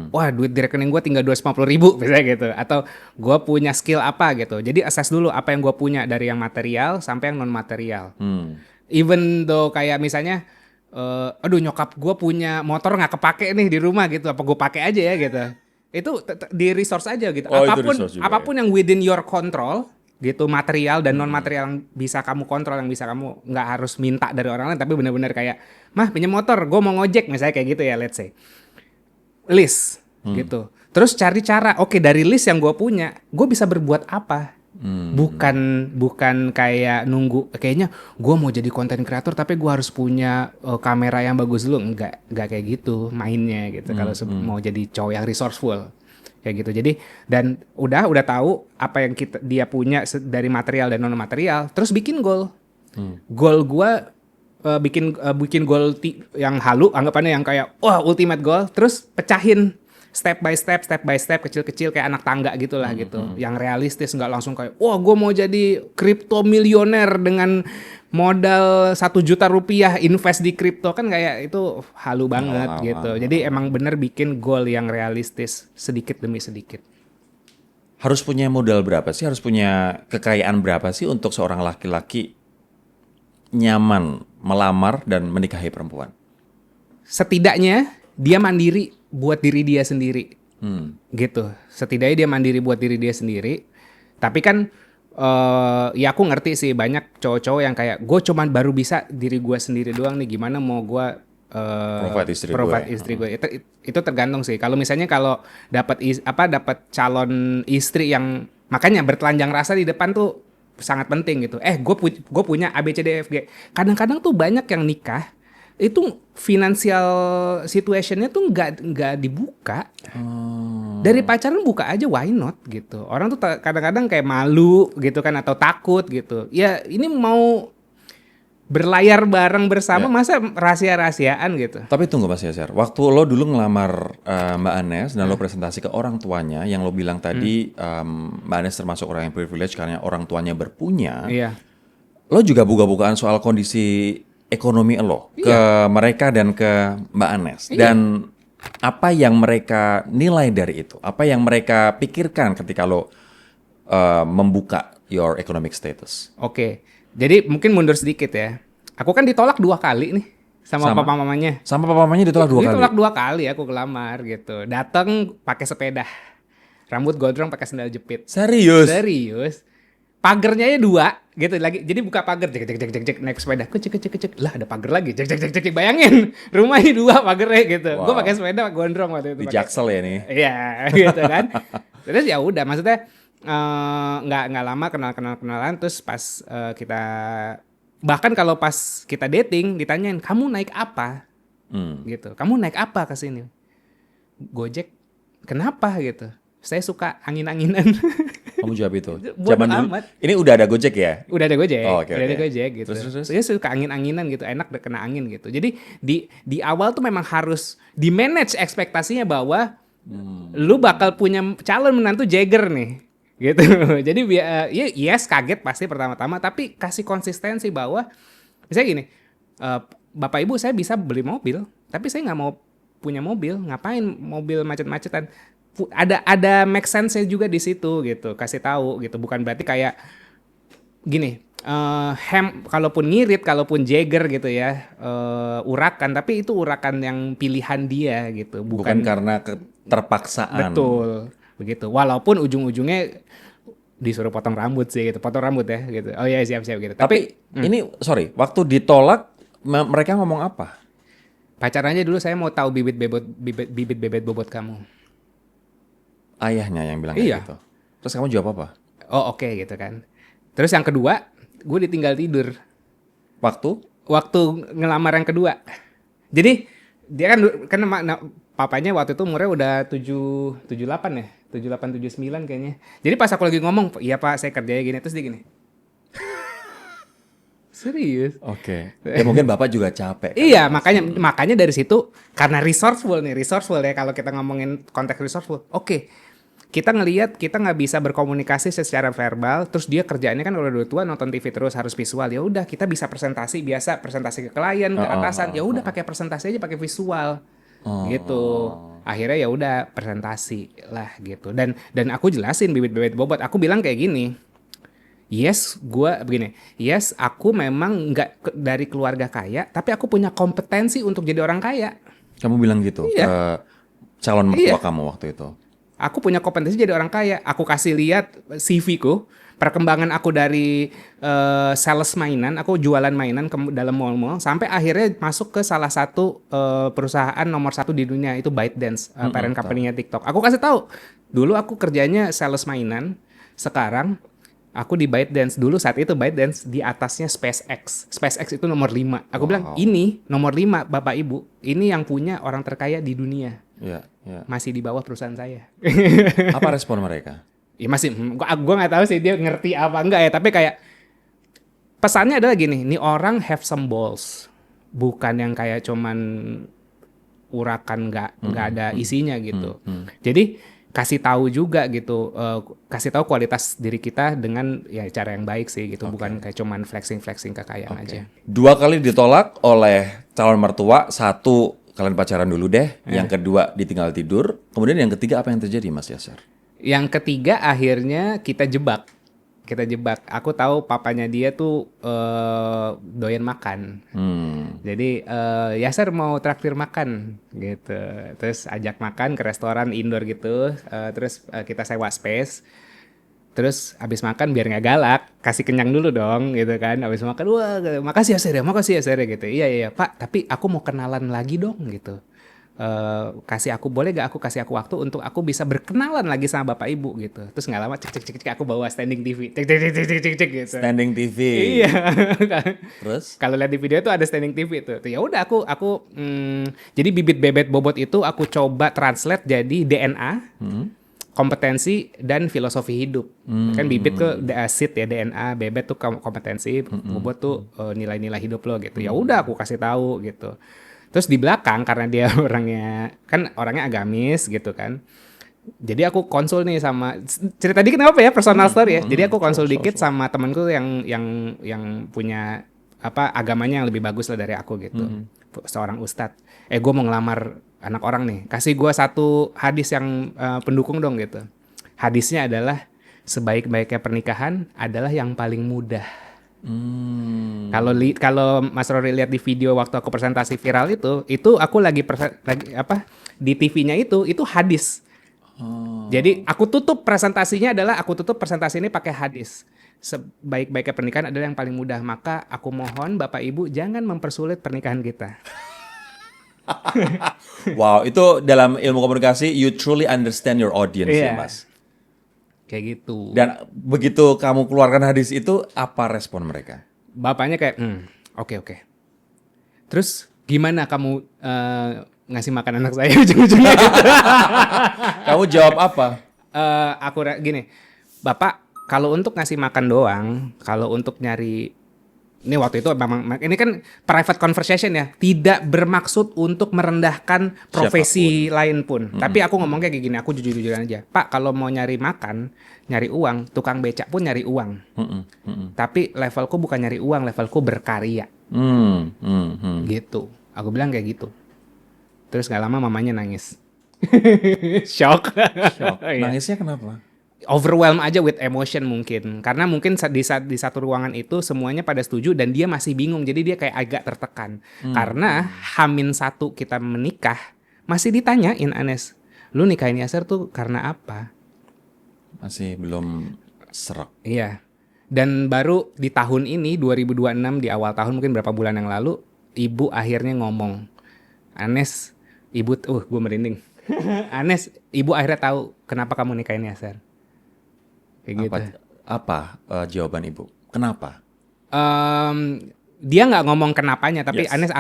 [SPEAKER 2] Wah, duit di rekening gue tinggal 250.000 misalnya gitu, atau gue punya skill apa gitu. Jadi assess dulu apa yang gue punya dari yang material sampai yang non material. Even though kayak misalnya, aduh nyokap gue punya motor nggak kepake nih di rumah gitu, apa gue pakai aja ya gitu. Itu di resource aja gitu. Apapun yang within your control gitu, material dan non material yang bisa kamu kontrol, yang bisa kamu nggak harus minta dari orang lain, tapi benar-benar kayak, mah pinjam motor, gue mau ngojek misalnya kayak gitu ya, let's say list gitu. Terus cari cara, oke, dari list yang gue punya, gue bisa berbuat apa? Bukan kayak nunggu, kayaknya gue mau jadi content creator tapi gue harus punya kamera yang bagus dulu. Enggak kayak gitu mainnya gitu. Kalau mau jadi cowok yang resourceful kayak gitu. Jadi dan udah tahu apa yang dia punya dari material dan non material, terus bikin goal. Goal gue bikin goal yang halu, anggapannya yang kayak wah ultimate goal, terus pecahin step by step kecil-kecil kayak anak tangga gitulah gitu. Yang realistis, nggak langsung kayak wah gue mau jadi kripto milioner dengan modal 1 juta rupiah invest di kripto, kan kayak itu halu banget gitu. Jadi emang bener bikin goal yang realistis sedikit demi sedikit.
[SPEAKER 1] Harus punya modal berapa sih? Harus punya kekayaan berapa sih untuk seorang laki-laki nyaman melamar dan menikahi perempuan?
[SPEAKER 2] Setidaknya dia mandiri buat diri dia sendiri, gitu. Setidaknya dia mandiri buat diri dia sendiri. Tapi kan ya aku ngerti sih banyak cowok-cowok yang kayak gue cuman baru bisa diri gue sendiri doang nih, gimana mau gue provide istri gue. Itu tergantung sih. Kalau misalnya kalau dapat calon istri yang makanya bertelanjang rasa di depan tuh sangat penting gitu. Gue punya ABCDFG. Kadang-kadang tuh banyak yang nikah itu financial situationnya tuh nggak dibuka. Dari pacaran buka aja, why not gitu. Orang tuh kadang-kadang kayak malu gitu kan, atau takut gitu. Ya ini mau berlayar bareng bersama, masa rahasia-rahasiaan gitu.
[SPEAKER 1] Tapi tunggu Mas Yaser, waktu lo dulu ngelamar Mbak Anes dan lo presentasi ke orang tuanya, yang lo bilang tadi Mbak Anes termasuk orang yang privilege karena orang tuanya berpunya.
[SPEAKER 2] Iya.
[SPEAKER 1] Lo juga buka-bukaan soal kondisi ekonomi lo ke mereka dan ke Mbak Anes. Dan apa yang mereka nilai dari itu? Apa yang mereka pikirkan ketika lo membuka your economic status?
[SPEAKER 2] Oke. Jadi mungkin mundur sedikit ya. Aku kan ditolak 2 kali nih sama papa mamanya.
[SPEAKER 1] Sama papa mamanya ditolak 2 kali?
[SPEAKER 2] Ditolak 2 kali aku kelamar gitu. Datang pakai sepeda. Rambut gondrong pakai sandal jepit. Serius. Pagernya ya 2 gitu lagi. Jadi buka pagar, cek naik sepeda. Cek. Lah ada pagar lagi. Cek. Bayangin, rumahnya 2 pagernya gitu. Wow. Gue pakai sepeda gondrong waktu itu.
[SPEAKER 1] Di Jaksel ya nih.
[SPEAKER 2] Iya, gitu kan. Terus ya udah, maksudnya nggak lama kenalan, terus pas kita, bahkan kalau pas kita dating ditanyain kamu naik apa, gitu. Kamu naik apa ke sini? Gojek. Kenapa gitu? Saya suka angin-anginan.
[SPEAKER 1] Kamu jawab itu.
[SPEAKER 2] Zaman dulu.
[SPEAKER 1] Ini udah ada Gojek ya?
[SPEAKER 2] Udah ada Gojek.
[SPEAKER 1] Ada
[SPEAKER 2] Gojek gitu. Terus saya suka angin-anginan gitu, enak kena angin gitu. Jadi di awal tuh memang harus di manage ekspektasinya bahwa lu bakal punya calon menantu Jagger nih. Gitu. Jadi yes kaget pasti pertama-tama, tapi kasih konsistensi bahwa misalnya gini, Bapak Ibu saya bisa beli mobil, tapi saya nggak mau punya mobil, ngapain mobil macet-macetan. Ada make sense-nya juga di situ gitu, kasih tahu gitu. Bukan berarti kayak gini, kalaupun ngirit, kalaupun Jagger gitu ya, urakan, tapi itu urakan yang pilihan dia gitu,
[SPEAKER 1] bukan karena keterpaksaan.
[SPEAKER 2] Betul, begitu. Walaupun ujung-ujungnya disuruh potong rambut sih gitu, potong rambut ya gitu. Oh iya siap-siap gitu.
[SPEAKER 1] Tapi ini sorry, waktu ditolak mereka ngomong apa?
[SPEAKER 2] Pacarannya dulu saya mau tahu bibit bebet bobot kamu.
[SPEAKER 1] Ayahnya yang bilang kayak gitu. Terus kamu jawab apa?
[SPEAKER 2] Oh oke, gitu kan. Terus yang kedua, gue ditinggal tidur.
[SPEAKER 1] Waktu
[SPEAKER 2] ngelamar yang kedua. Jadi dia kan papanya waktu itu umurnya udah 78 ya, 78 79 kayaknya. Jadi pas aku lagi ngomong, iya Pak, saya kerjanya gini, terus dia gini. Serius?
[SPEAKER 1] Oke. Ya mungkin Bapak juga capek.
[SPEAKER 2] Iya, makanya dari situ karena resourceful ya kalau kita ngomongin konteks resourceful. Oke. Kita ngelihat kita nggak bisa berkomunikasi secara verbal, terus dia kerjaannya kan udah tua nonton TV terus harus visual. Ya udah kita bisa presentasi biasa, presentasi ke klien, ke atasan. Ya udah pakai presentasi aja pakai visual. Gitu. Akhirnya ya udah presentasi lah gitu. Dan aku jelasin bibit-bibit bobot. Aku bilang kayak gini. Yes, aku memang nggak dari keluarga kaya, tapi aku punya kompetensi untuk jadi orang kaya.
[SPEAKER 1] Kamu bilang gitu
[SPEAKER 2] Iya.
[SPEAKER 1] ke calon mertua kamu waktu itu?
[SPEAKER 2] Aku punya kompetensi jadi orang kaya. Aku kasih lihat CV-ku, perkembangan aku dari sales mainan, aku jualan mainan dalam mall-mall, sampai akhirnya masuk ke salah satu perusahaan nomor 1 di dunia, itu ByteDance, parent company-nya TikTok. Aku kasih tahu, dulu aku kerjanya sales mainan, sekarang aku di ByteDance. Dulu saat itu ByteDance di atasnya SpaceX. SpaceX itu nomor 5. Aku bilang, ini nomor 5 Bapak Ibu, ini yang punya orang terkaya di dunia.
[SPEAKER 1] Iya.
[SPEAKER 2] Masih di bawah perusahaan saya.
[SPEAKER 1] Apa respon mereka?
[SPEAKER 2] Ya masih, gua nggak tahu sih dia ngerti apa enggak ya, tapi kayak pesannya adalah gini, nih orang have some balls, bukan yang kayak cuman urakan nggak ada isinya gitu. Jadi kasih tahu juga gitu, kasih tahu kualitas diri kita dengan ya cara yang baik sih gitu, bukan kayak cuman flexing kekayaan aja.
[SPEAKER 1] 2 kali ditolak oleh calon mertua, 1 kalian pacaran dulu deh, yang kedua ditinggal tidur, kemudian yang ketiga apa yang terjadi Mas Yasser?
[SPEAKER 2] Yang ketiga akhirnya kita jebak. Aku tahu papanya dia tuh doyan makan. Jadi Yasser mau traktir makan gitu. Terus ajak makan ke restoran indoor gitu. Terus kita sewa space. Terus abis makan biar nggak galak, kasih kenyang dulu dong gitu kan. Abis makan, wah makasih ya Sir gitu. Iya Pak, tapi aku mau kenalan lagi dong gitu. Boleh gak aku kasih aku waktu untuk aku bisa berkenalan lagi sama Bapak Ibu gitu. Terus nggak lama cek aku bawa standing TV. Cek gitu.
[SPEAKER 1] Standing TV.
[SPEAKER 2] Iya.
[SPEAKER 1] Terus?
[SPEAKER 2] Kalau lihat di video itu ada standing TV tuh. Ya udah aku jadi bibit bebet bobot itu aku coba translate jadi DNA. Kompetensi dan filosofi hidup. Kan bibit ke seed ya, DNA, bebet tuh kompetensi, bobot tuh nilai-nilai hidup lo gitu. Ya udah aku kasih tahu gitu. Terus di belakang karena dia orangnya agamis gitu kan. Jadi aku konsul nih sama cerita dikit apa ya, personal story ya. Jadi aku konsul dikit sama temanku yang punya agamanya yang lebih bagus lah dari aku gitu. Seorang ustadz. Gue mau ngelamar anak orang nih, kasih gue 1 hadis yang pendukung dong gitu. Hadisnya adalah sebaik-baiknya pernikahan adalah yang paling mudah. Kalau Mas Rory lihat di video waktu aku presentasi viral itu aku lagi di TV-nya itu hadis. Jadi aku tutup presentasi ini pakai hadis. Sebaik-baiknya pernikahan adalah yang paling mudah, maka aku mohon Bapak Ibu jangan mempersulit pernikahan kita.
[SPEAKER 1] Wow, itu dalam ilmu komunikasi you truly understand your audience ya Mas.
[SPEAKER 2] Kayak gitu.
[SPEAKER 1] Dan begitu kamu keluarkan hadis itu, apa respon mereka?
[SPEAKER 2] Bapaknya kayak, oke. Terus gimana kamu ngasih makan anak saya ujung-ujungnya gitu.
[SPEAKER 1] Kamu jawab apa?
[SPEAKER 2] Gini, Bapak kalau untuk ngasih makan doang, kalau untuk nyari, ini waktu itu memang, ini kan private conversation ya, tidak bermaksud untuk merendahkan profesi lain pun. Tapi aku ngomong kayak gini, aku jujur-jujuran aja. Pak, kalau mau nyari makan, nyari uang, tukang becak pun nyari uang. Tapi levelku bukan nyari uang, levelku berkarya. Gitu. Aku bilang kayak gitu. Terus gak lama mamanya nangis. Shock.
[SPEAKER 1] Nangisnya kenapa?
[SPEAKER 2] Overwhelmed aja with emotion mungkin. Karena mungkin di satu ruangan itu semuanya pada setuju dan dia masih bingung. Jadi dia kayak agak tertekan. Karena H-1 kita menikah masih ditanyain Anes, lu nikahin Yasser tuh karena apa?
[SPEAKER 1] Masih belum serak.
[SPEAKER 2] Iya. Dan baru di tahun ini 2026 di awal tahun mungkin berapa bulan yang lalu ibu akhirnya ngomong, Anes, ibu gue merinding. Anes, ibu akhirnya tahu kenapa kamu nikahin Yasser. Kayak gitu.
[SPEAKER 1] Apa jawaban ibu? Kenapa?
[SPEAKER 2] dia nggak ngomong kenapanya, tapi
[SPEAKER 1] Yes.
[SPEAKER 2] Anes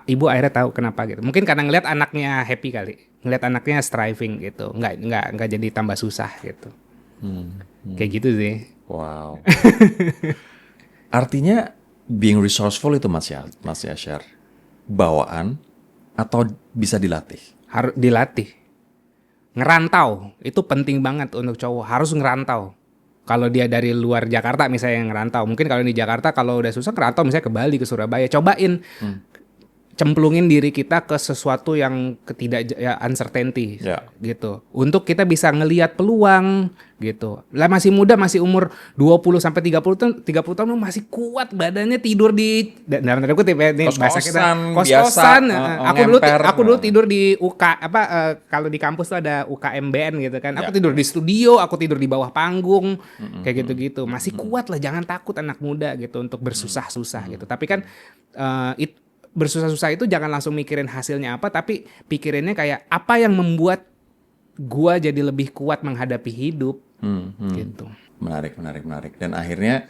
[SPEAKER 2] ibu akhirnya tahu kenapa gitu. Mungkin karena ngeliat anaknya happy kali, ngeliat anaknya striving gitu, nggak jadi tambah susah gitu. Kayak gitu sih.
[SPEAKER 1] Wow. Artinya being resourceful itu Mas Yashar, bawaan atau bisa dilatih?
[SPEAKER 2] Harus dilatih. Ngerantau itu penting banget untuk cowok, harus ngerantau. Kalau dia dari luar Jakarta misalnya yang ngerantau, mungkin kalau di Jakarta kalau udah susah ngerantau misalnya ke Bali, ke Surabaya, cobain cemplungin diri kita ke sesuatu yang uncertainty
[SPEAKER 1] Ya.
[SPEAKER 2] gitu. Untuk kita bisa ngelihat peluang gitu. Lah masih muda, masih umur 20 sampai 30 tahun lu masih kuat badannya, tidur di dalam tanda kutip ya ini bahasa kita kos-kosan. Aku dulu tidur di kalau di kampus tuh ada UKMBN gitu kan. Aku tidur di studio, aku tidur di bawah panggung kayak gitu-gitu. Masih kuat lah, jangan takut anak muda gitu untuk bersusah-susah gitu. Tapi kan bersusah-susah itu jangan langsung mikirin hasilnya apa, tapi pikirinnya kayak apa yang membuat gua jadi lebih kuat menghadapi hidup gitu.
[SPEAKER 1] Menarik. Dan akhirnya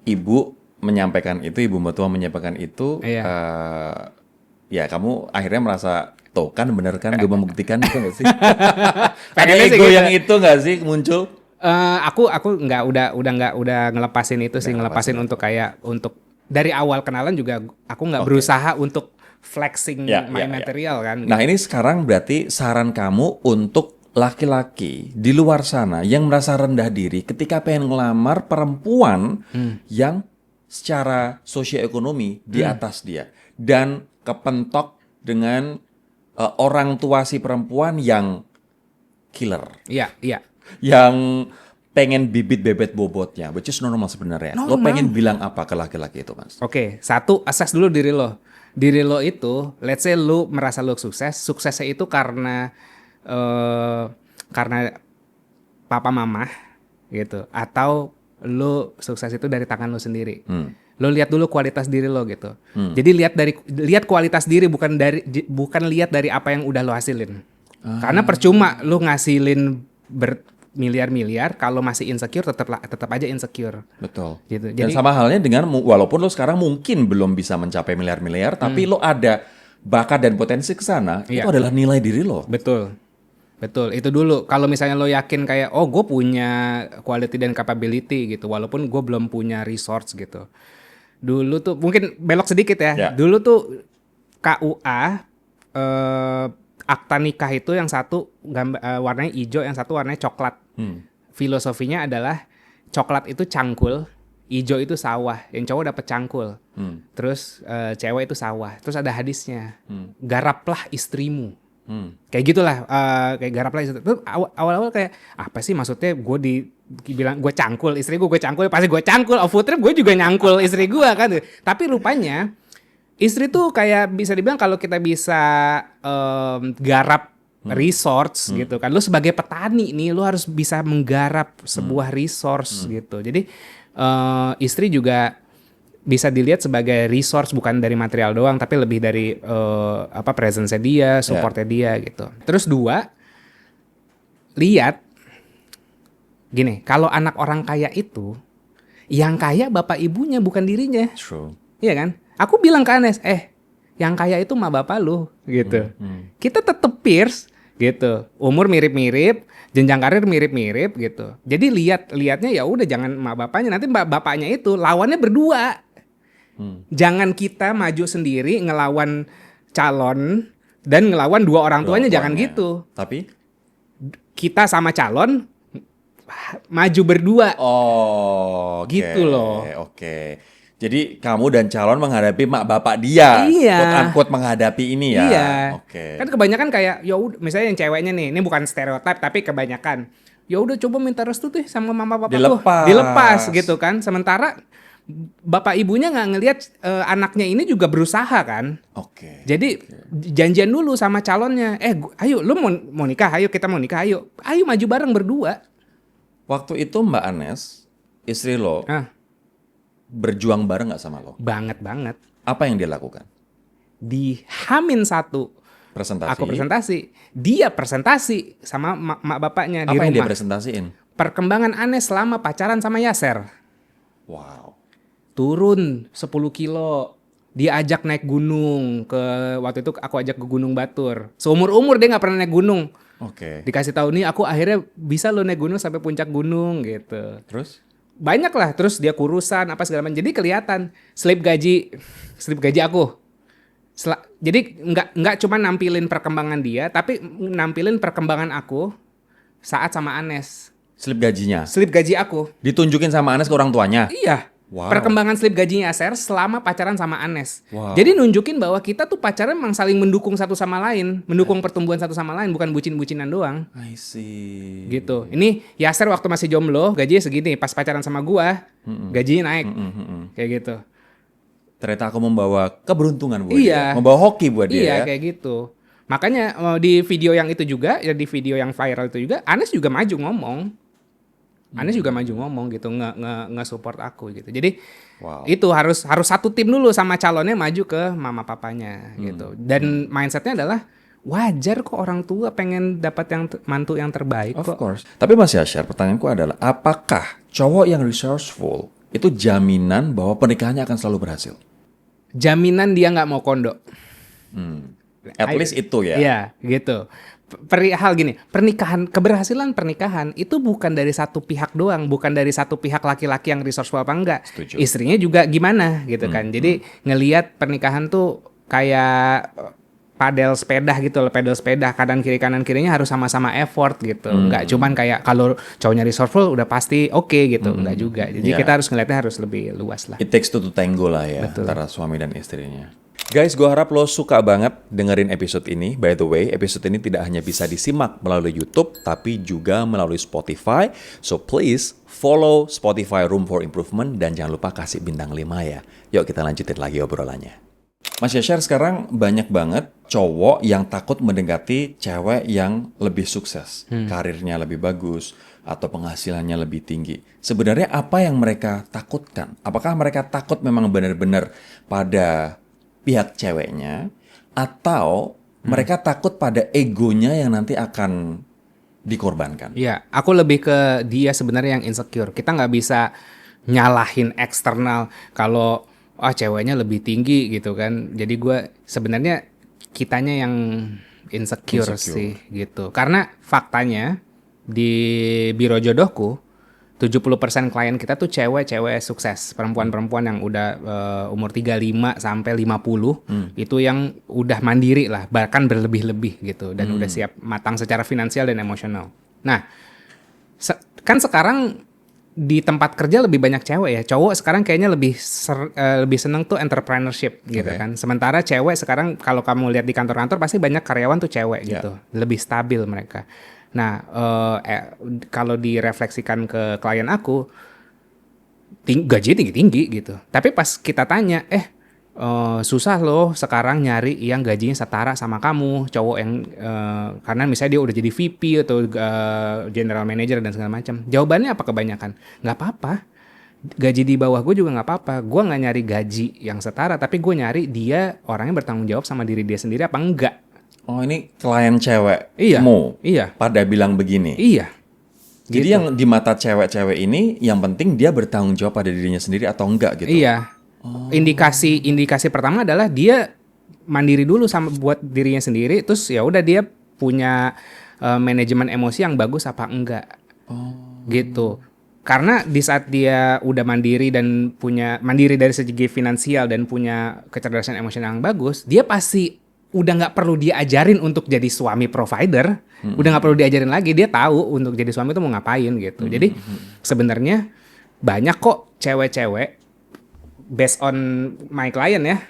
[SPEAKER 1] ibu menyampaikan itu, ibu mertua menyampaikan itu,
[SPEAKER 2] Iya.
[SPEAKER 1] ya kamu akhirnya merasa, tuh kan bener kan gue membuktikan itu nggak sih? Ada
[SPEAKER 2] Pengennya sih
[SPEAKER 1] ego
[SPEAKER 2] gitu.
[SPEAKER 1] yang itu nggak sih muncul?
[SPEAKER 2] Aku nggak udah ngelepasin itu sih, ngelepasin untuk kayak untuk dari awal kenalan juga aku nggak berusaha untuk flexing my material kan.
[SPEAKER 1] Nah ini sekarang berarti saran kamu untuk laki-laki di luar sana yang merasa rendah diri ketika pengen ngelamar perempuan yang secara sosioekonomi di atas dia dan kepentok dengan orang tua si perempuan yang killer,
[SPEAKER 2] Iya.
[SPEAKER 1] yang pengen bibit bebet bobotnya, which is normal sebenarnya. Lo pengen bilang apa ke laki-laki itu, Mas?
[SPEAKER 2] Oke, satu, assess dulu diri lo. Diri lo itu, let's say lo merasa lo sukses, suksesnya itu karena papa mama gitu, atau lo sukses itu dari tangan lo sendiri. Lo lihat dulu kualitas diri lo gitu. Jadi lihat kualitas diri, bukan lihat dari apa yang udah lo hasilin. Karena percuma lo ngasilin miliar-miliar kalau masih insecure, tetap aja insecure.
[SPEAKER 1] Betul.
[SPEAKER 2] Gitu.
[SPEAKER 1] Dan
[SPEAKER 2] Jadi
[SPEAKER 1] sama halnya dengan walaupun lo sekarang mungkin belum bisa mencapai miliar-miliar, tapi lo ada bakat dan potensi ke sana, itu adalah nilai diri lo.
[SPEAKER 2] betul itu dulu. Kalau misalnya lo yakin kayak gue punya quality dan capability gitu, walaupun gue belum punya resource gitu. Dulu tuh mungkin belok sedikit ya. Dulu tuh KUA akta nikah itu yang satu warnanya hijau, yang satu warnanya coklat. Filosofinya adalah coklat itu cangkul, hijau itu sawah, yang cowok dapat cangkul. Terus cewek itu sawah. Terus ada hadisnya, garaplah istrimu. Kayak gitulah, kayak garaplah istri. Terus awal-awal kayak apa sih maksudnya? Gue bilang gue cangkul istri gue cangkul, pasti gue cangkul. Off trip gue juga nyangkul istri gue kan. Tapi rupanya istri tuh kayak bisa dibilang kalau kita bisa garap resource gitu kan. Lu sebagai petani nih, lu harus bisa menggarap sebuah resource gitu. Jadi istri juga bisa dilihat sebagai resource, bukan dari material doang, tapi lebih dari presence-nya dia, support-nya dia gitu. Terus dua, lihat gini, kalau anak orang kaya itu, yang kaya bapak ibunya bukan dirinya.
[SPEAKER 1] True.
[SPEAKER 2] Iya kan? Aku bilang ke Anes, yang kaya itu mah bapak lu gitu. Kita tetep peers gitu. Umur mirip-mirip, jenjang karir mirip-mirip gitu. Jadi lihatnya ya udah jangan mak bapaknya, nanti bapaknya itu lawannya berdua. Jangan kita maju sendiri ngelawan calon dan ngelawan dua orang tuanya, jangan gitu.
[SPEAKER 1] Tapi
[SPEAKER 2] Kita sama calon maju berdua.
[SPEAKER 1] oh,
[SPEAKER 2] Gitu loh.
[SPEAKER 1] Oke. Jadi kamu dan calon menghadapi mak bapak dia,
[SPEAKER 2] Iya.
[SPEAKER 1] quote-unquote menghadapi ini ya.
[SPEAKER 2] Iya.
[SPEAKER 1] Oke.
[SPEAKER 2] Kan kebanyakan kayak ya udah, misalnya yang ceweknya nih, ini bukan stereotip tapi kebanyakan. Ya udah coba minta restu tuh sama mama bapak dilepas gitu kan. Sementara bapak ibunya nggak ngelihat anaknya ini juga berusaha kan.
[SPEAKER 1] Oke.
[SPEAKER 2] Jadi janjian dulu sama calonnya. Ayo lu mau nikah, ayo kita mau nikah, ayo maju bareng berdua.
[SPEAKER 1] Waktu itu Mbak Anes, istri lo, berjuang bareng nggak sama lo?
[SPEAKER 2] Banget.
[SPEAKER 1] Apa yang dia lakukan?
[SPEAKER 2] Di H-1
[SPEAKER 1] Presentasi.
[SPEAKER 2] aku presentasi, dia presentasi sama mak bapaknya di
[SPEAKER 1] Apa yang dia
[SPEAKER 2] rumah.
[SPEAKER 1] presentasiin?
[SPEAKER 2] Perkembangan Anes selama pacaran sama Yaser.
[SPEAKER 1] Wow.
[SPEAKER 2] turun 10 kilo. Dia ajak naik gunung waktu itu aku ajak ke Gunung Batur. Seumur-umur dia nggak pernah naik gunung.
[SPEAKER 1] Oke.
[SPEAKER 2] Dikasih tahu nih aku akhirnya bisa lo naik gunung sampai puncak gunung gitu.
[SPEAKER 1] Terus?
[SPEAKER 2] Banyak lah, terus dia kurusan apa segala macam. Jadi kelihatan slip gaji aku. Jadi nggak cuma nampilin perkembangan dia, tapi nampilin perkembangan aku saat sama Anes.
[SPEAKER 1] Slip gajinya.
[SPEAKER 2] Slip gaji aku.
[SPEAKER 1] Ditunjukin sama Anes ke orang tuanya.
[SPEAKER 2] Iya.
[SPEAKER 1] Wow.
[SPEAKER 2] Perkembangan slip gajinya Aser selama pacaran sama Anes.
[SPEAKER 1] Wow.
[SPEAKER 2] Jadi nunjukin bahwa kita tuh pacaran memang saling mendukung satu sama lain, mendukung pertumbuhan satu sama lain, bukan bucin-bucinan doang.
[SPEAKER 1] I see.
[SPEAKER 2] Gitu. Ini Yaser waktu masih jomblo, gajinya segini. Pas pacaran sama gua, gajinya naik. Kayak gitu.
[SPEAKER 1] Ternyata aku membawa keberuntungan buat
[SPEAKER 2] Iya.
[SPEAKER 1] dia. Membawa hoki buat dia.
[SPEAKER 2] Iya,
[SPEAKER 1] Ya?
[SPEAKER 2] kayak gitu. Makanya di video yang itu juga, ya di video yang viral itu juga, Anes juga maju ngomong. Anes juga maju ngomong gitu, nge-support aku gitu. Jadi
[SPEAKER 1] Wow.
[SPEAKER 2] itu harus satu tim dulu sama calonnya maju ke mama papanya gitu. Dan mindsetnya adalah wajar kok orang tua pengen dapat yang mantu yang terbaik
[SPEAKER 1] Of
[SPEAKER 2] kok.
[SPEAKER 1] course. Tapi Mas Yasyar, pertanyaanku adalah apakah cowok yang resourceful itu jaminan bahwa pernikahannya akan selalu berhasil?
[SPEAKER 2] Jaminan dia nggak mau kondo.
[SPEAKER 1] At least itu ya.
[SPEAKER 2] Iya, gitu. Perihal gini, keberhasilan pernikahan itu bukan dari satu pihak doang, bukan dari satu pihak laki-laki yang resourceful apa enggak.
[SPEAKER 1] Setuju.
[SPEAKER 2] Istrinya juga gimana gitu kan. Jadi ngelihat pernikahan tuh kayak padel sepeda kanan kirinya harus sama-sama effort gitu. Enggak cuman kayak kalau cowoknya resourceful udah pasti oke gitu, enggak juga. Jadi
[SPEAKER 1] Yeah.
[SPEAKER 2] kita harus ngelihatnya harus lebih luas lah.
[SPEAKER 1] It takes two to tango lah ya,
[SPEAKER 2] Betul.
[SPEAKER 1] antara suami dan istrinya. Guys, gue harap lo suka banget dengerin episode ini. By the way, episode ini tidak hanya bisa disimak melalui YouTube, tapi juga melalui Spotify. So please follow Spotify Room for Improvement dan jangan lupa kasih bintang 5 ya. Yuk kita lanjutin lagi obrolannya. Mas Yasyar, sekarang banyak banget cowok yang takut mendekati cewek yang lebih sukses, karirnya lebih bagus, atau penghasilannya lebih tinggi. Sebenarnya apa yang mereka takutkan? Apakah mereka takut memang benar-benar pada pihak ceweknya, atau mereka takut pada egonya yang nanti akan dikorbankan?
[SPEAKER 2] Iya, aku lebih ke dia sebenarnya yang insecure. Kita nggak bisa nyalahin eksternal kalau ceweknya lebih tinggi gitu kan. Jadi gue sebenarnya kitanya yang insecure sih gitu. Karena faktanya di biro jodohku 70% klien kita tuh cewek-cewek sukses, perempuan-perempuan yang udah umur 35 sampai 50 itu yang udah mandiri lah, bahkan berlebih-lebih gitu dan udah siap matang secara finansial dan emosional. Nah, kan sekarang di tempat kerja lebih banyak cewek ya. Cowok sekarang kayaknya lebih seneng tuh entrepreneurship gitu kan. Sementara cewek sekarang kalau kamu lihat di kantor-kantor pasti banyak karyawan tuh cewek gitu. Lebih stabil mereka. Nah, kalau direfleksikan ke klien aku, gaji tinggi-tinggi gitu. Tapi pas kita tanya, susah loh sekarang nyari yang gajinya setara sama kamu, cowok yang karena misalnya dia udah jadi VP atau general manager dan segala macam. Jawabannya apa kebanyakan? Nggak apa-apa. Gaji di bawah gue juga nggak apa-apa. Gue nggak nyari gaji yang setara, tapi gue nyari dia orangnya bertanggung jawab sama diri dia sendiri apa enggak.
[SPEAKER 1] Oh, ini klien cewek
[SPEAKER 2] Iya.
[SPEAKER 1] Iya. Pada bilang begini.
[SPEAKER 2] Iya.
[SPEAKER 1] Jadi yang di mata cewek-cewek ini yang penting dia bertanggung jawab pada dirinya sendiri atau enggak gitu.
[SPEAKER 2] Iya. Indikasi pertama adalah dia mandiri dulu sama buat dirinya sendiri, terus ya udah dia punya manajemen emosi yang bagus apa enggak. Gitu. Karena di saat dia udah mandiri dan mandiri dari segi finansial dan punya kecerdasan emosional yang bagus, dia pasti udah nggak perlu diajarin untuk jadi suami provider, udah nggak perlu diajarin lagi, dia tahu untuk jadi suami itu mau ngapain gitu. Jadi sebenarnya banyak kok cewek-cewek based on my client ya,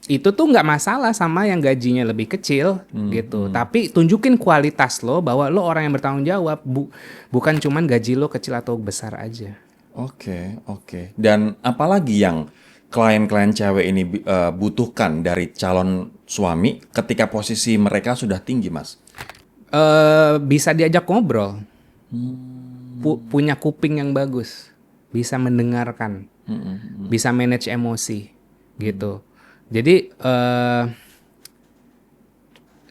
[SPEAKER 2] itu tuh nggak masalah sama yang gajinya lebih kecil gitu. Tapi tunjukin kualitas lo bahwa lo orang yang bertanggung jawab, bukan cuman gaji lo kecil atau besar aja.
[SPEAKER 1] Oke. Dan apalagi yang klien-klien cewek ini butuhkan dari calon suami ketika posisi mereka sudah tinggi, Mas?
[SPEAKER 2] Bisa diajak ngobrol, punya kuping yang bagus, bisa mendengarkan, bisa manage emosi, gitu. Jadi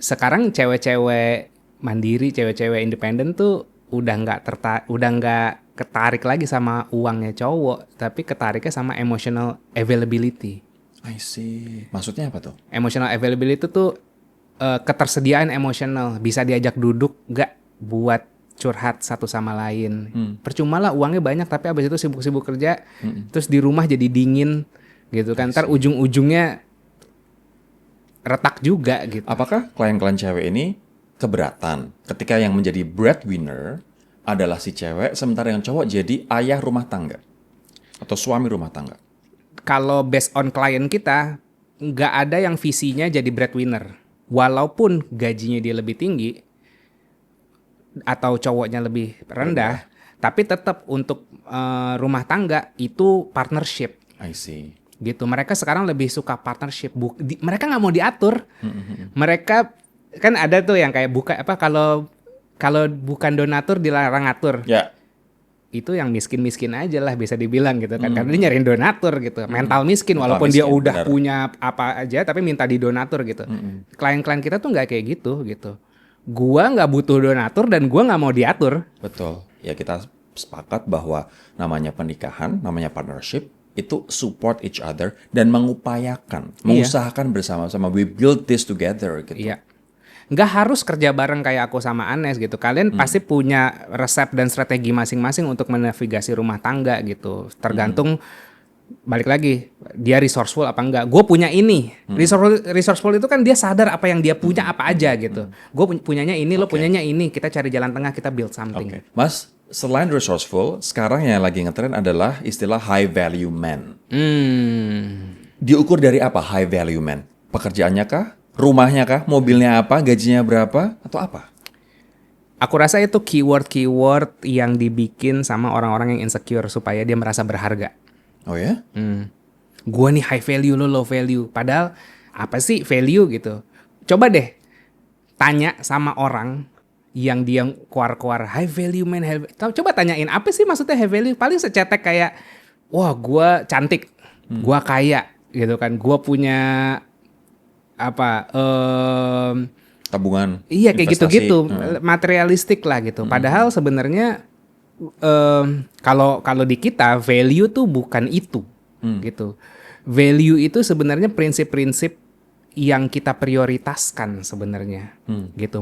[SPEAKER 2] sekarang cewek-cewek mandiri, cewek-cewek independen tuh udah nggak ketarik lagi sama uangnya cowok, tapi ketariknya sama emotional availability.
[SPEAKER 1] I see. Maksudnya apa tuh?
[SPEAKER 2] Emotional availability itu tuh ketersediaan emosional, bisa diajak duduk nggak buat curhat satu sama lain. Percuma lah uangnya banyak tapi abis itu sibuk-sibuk kerja, terus di rumah jadi dingin gitu kan. Ntar ujung-ujungnya retak juga gitu.
[SPEAKER 1] Apakah klien-klien cewek ini keberatan ketika yang menjadi breadwinner adalah si cewek, sementara yang cowok jadi ayah rumah tangga atau suami rumah tangga?
[SPEAKER 2] Kalau based on klien kita, nggak ada yang visinya jadi breadwinner. Walaupun gajinya dia lebih tinggi atau cowoknya lebih rendah, tapi tetap untuk rumah tangga itu partnership.
[SPEAKER 1] I see.
[SPEAKER 2] Gitu. Mereka sekarang lebih suka partnership. Mereka nggak mau diatur. Mereka kan ada tuh yang kayak kalau bukan donatur dilarang ngatur.
[SPEAKER 1] Ya.
[SPEAKER 2] Itu yang miskin-miskin aja lah bisa dibilang gitu kan. Karena dia nyariin donatur gitu. Mental miskin
[SPEAKER 1] Mental
[SPEAKER 2] walaupun dia
[SPEAKER 1] miskin,
[SPEAKER 2] udah
[SPEAKER 1] benar.
[SPEAKER 2] punya apa aja tapi minta didonatur gitu. Klien-klien kita tuh nggak kayak gitu. Gua nggak butuh donatur dan gua nggak mau diatur.
[SPEAKER 1] Betul. Ya kita sepakat bahwa namanya pernikahan, namanya partnership, itu support each other dan mengupayakan, mengusahakan bersama-sama. We build this together gitu.
[SPEAKER 2] Iya. Nggak harus kerja bareng kayak aku sama Anes gitu. Kalian pasti punya resep dan strategi masing-masing untuk menavigasi rumah tangga gitu. Tergantung balik lagi dia resourceful apa enggak. Gue punya ini. Resourceful itu kan dia sadar apa yang dia punya apa aja gitu. Gue punyanya ini, lo punyanya ini. Kita cari jalan tengah, kita build something.
[SPEAKER 1] Oke. Mas, selain resourceful, sekarang yang lagi ngetren adalah istilah high value man. Diukur dari apa high value man? Pekerjaannya kah? Rumahnya kah? Mobilnya apa? Gajinya berapa? Atau apa?
[SPEAKER 2] Aku rasa itu keyword-keyword yang dibikin sama orang-orang yang insecure supaya dia merasa berharga.
[SPEAKER 1] Oh ya?
[SPEAKER 2] Gua nih high value, lo low value. Padahal apa sih value gitu? Coba deh tanya sama orang yang dia keluar-keluar high value man. Coba tanyain apa sih maksudnya high value? Paling secetek kayak, wah gua cantik, gua kaya gitu kan. Gua punya apa?
[SPEAKER 1] Tabungan.
[SPEAKER 2] Iya kayak
[SPEAKER 1] investasi.
[SPEAKER 2] gitu-gitu, materialistik lah gitu. Padahal sebenarnya kalau di kita value tuh bukan itu, gitu. Value itu sebenarnya prinsip-prinsip yang kita prioritaskan sebenarnya, gitu.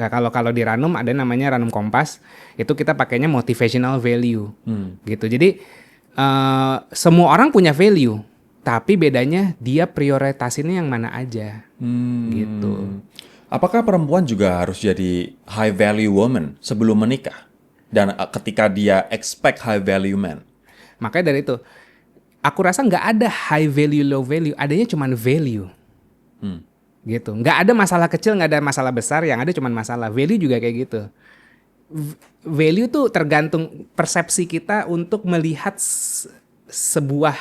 [SPEAKER 2] Kalau di Ranum ada namanya Ranum Kompas, itu kita pakainya motivational value, gitu. Jadi semua orang punya value, tapi bedanya dia prioritasinnya yang mana aja, gitu.
[SPEAKER 1] Apakah perempuan juga harus jadi high value woman sebelum menikah? Dan ketika dia expect high value man?
[SPEAKER 2] Makanya dari itu, aku rasa nggak ada high value low value, adanya cuman value, gitu. Nggak ada masalah kecil, nggak ada masalah besar, yang ada cuman masalah. Value juga kayak gitu. Value tuh tergantung persepsi kita untuk melihat sebuah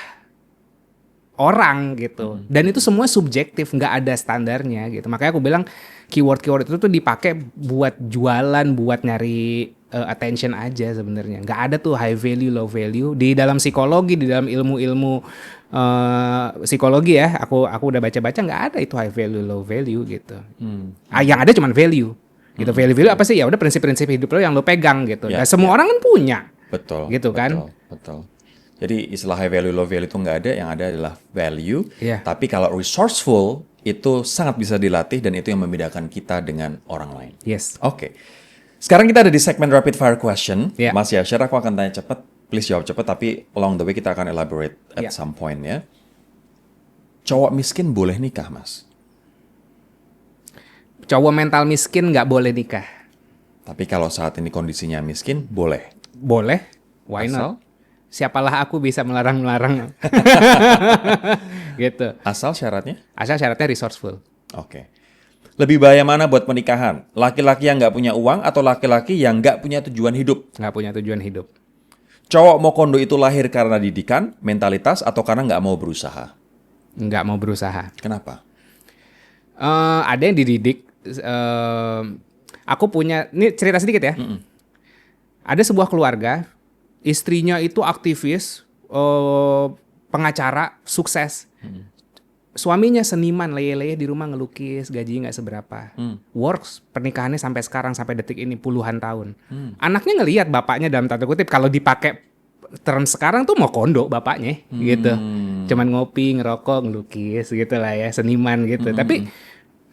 [SPEAKER 2] orang gitu. Dan itu semua subjektif, nggak ada standarnya gitu. Makanya aku bilang keyword-keyword itu tuh dipakai buat jualan, buat nyari attention aja sebenarnya. Nggak ada tuh high value, low value. Di dalam psikologi, di dalam ilmu-ilmu psikologi ya, aku udah baca-baca nggak ada itu high value, low value gitu. Yang ada cuman value. Gitu. Value apa sih? Ya udah prinsip-prinsip hidup lo yang lo pegang gitu.
[SPEAKER 1] Ya,
[SPEAKER 2] nah, semua orang kan punya.
[SPEAKER 1] Betul.
[SPEAKER 2] Gitu kan?
[SPEAKER 1] Betul. Jadi istilah high value, low value itu nggak ada, yang ada adalah value.
[SPEAKER 2] Iya.
[SPEAKER 1] Tapi kalau resourceful itu sangat bisa dilatih dan itu yang membedakan kita dengan orang lain.
[SPEAKER 2] Yes.
[SPEAKER 1] Oke. Sekarang kita ada di segmen rapid fire question.
[SPEAKER 2] Iya.
[SPEAKER 1] Mas Yashir, aku akan tanya cepat. Please jawab cepat, tapi along the way kita akan elaborate at
[SPEAKER 2] Iya.
[SPEAKER 1] some point ya. Cowok miskin boleh nikah, Mas?
[SPEAKER 2] Cowok mental miskin nggak boleh nikah.
[SPEAKER 1] Tapi kalau saat ini kondisinya miskin, boleh.
[SPEAKER 2] Boleh. Why
[SPEAKER 1] Asal?
[SPEAKER 2] not? Siapalah aku bisa melarang-melarang. Gitu.
[SPEAKER 1] Asal syaratnya?
[SPEAKER 2] Asal syaratnya resourceful.
[SPEAKER 1] Oke. Lebih bahaya mana buat pernikahan? Laki-laki yang nggak punya uang atau laki-laki yang nggak punya tujuan hidup?
[SPEAKER 2] Nggak punya tujuan hidup.
[SPEAKER 1] Cowok mau kondo itu lahir karena didikan, mentalitas, atau karena nggak mau berusaha?
[SPEAKER 2] Nggak mau berusaha.
[SPEAKER 1] Kenapa?
[SPEAKER 2] Ada yang dididik. Aku punya, ini cerita sedikit ya. Ada sebuah keluarga, istrinya itu aktivis, pengacara, sukses. suaminya seniman, leye-leye di rumah ngelukis, gajinya nggak seberapa. Works, pernikahannya sampai sekarang, sampai detik ini puluhan tahun. Anaknya ngelihat bapaknya dalam tanda kutip, kalau dipakai term sekarang tuh mau kondo bapaknya gitu. Cuman ngopi, ngerokok, ngelukis gitu lah ya, seniman gitu.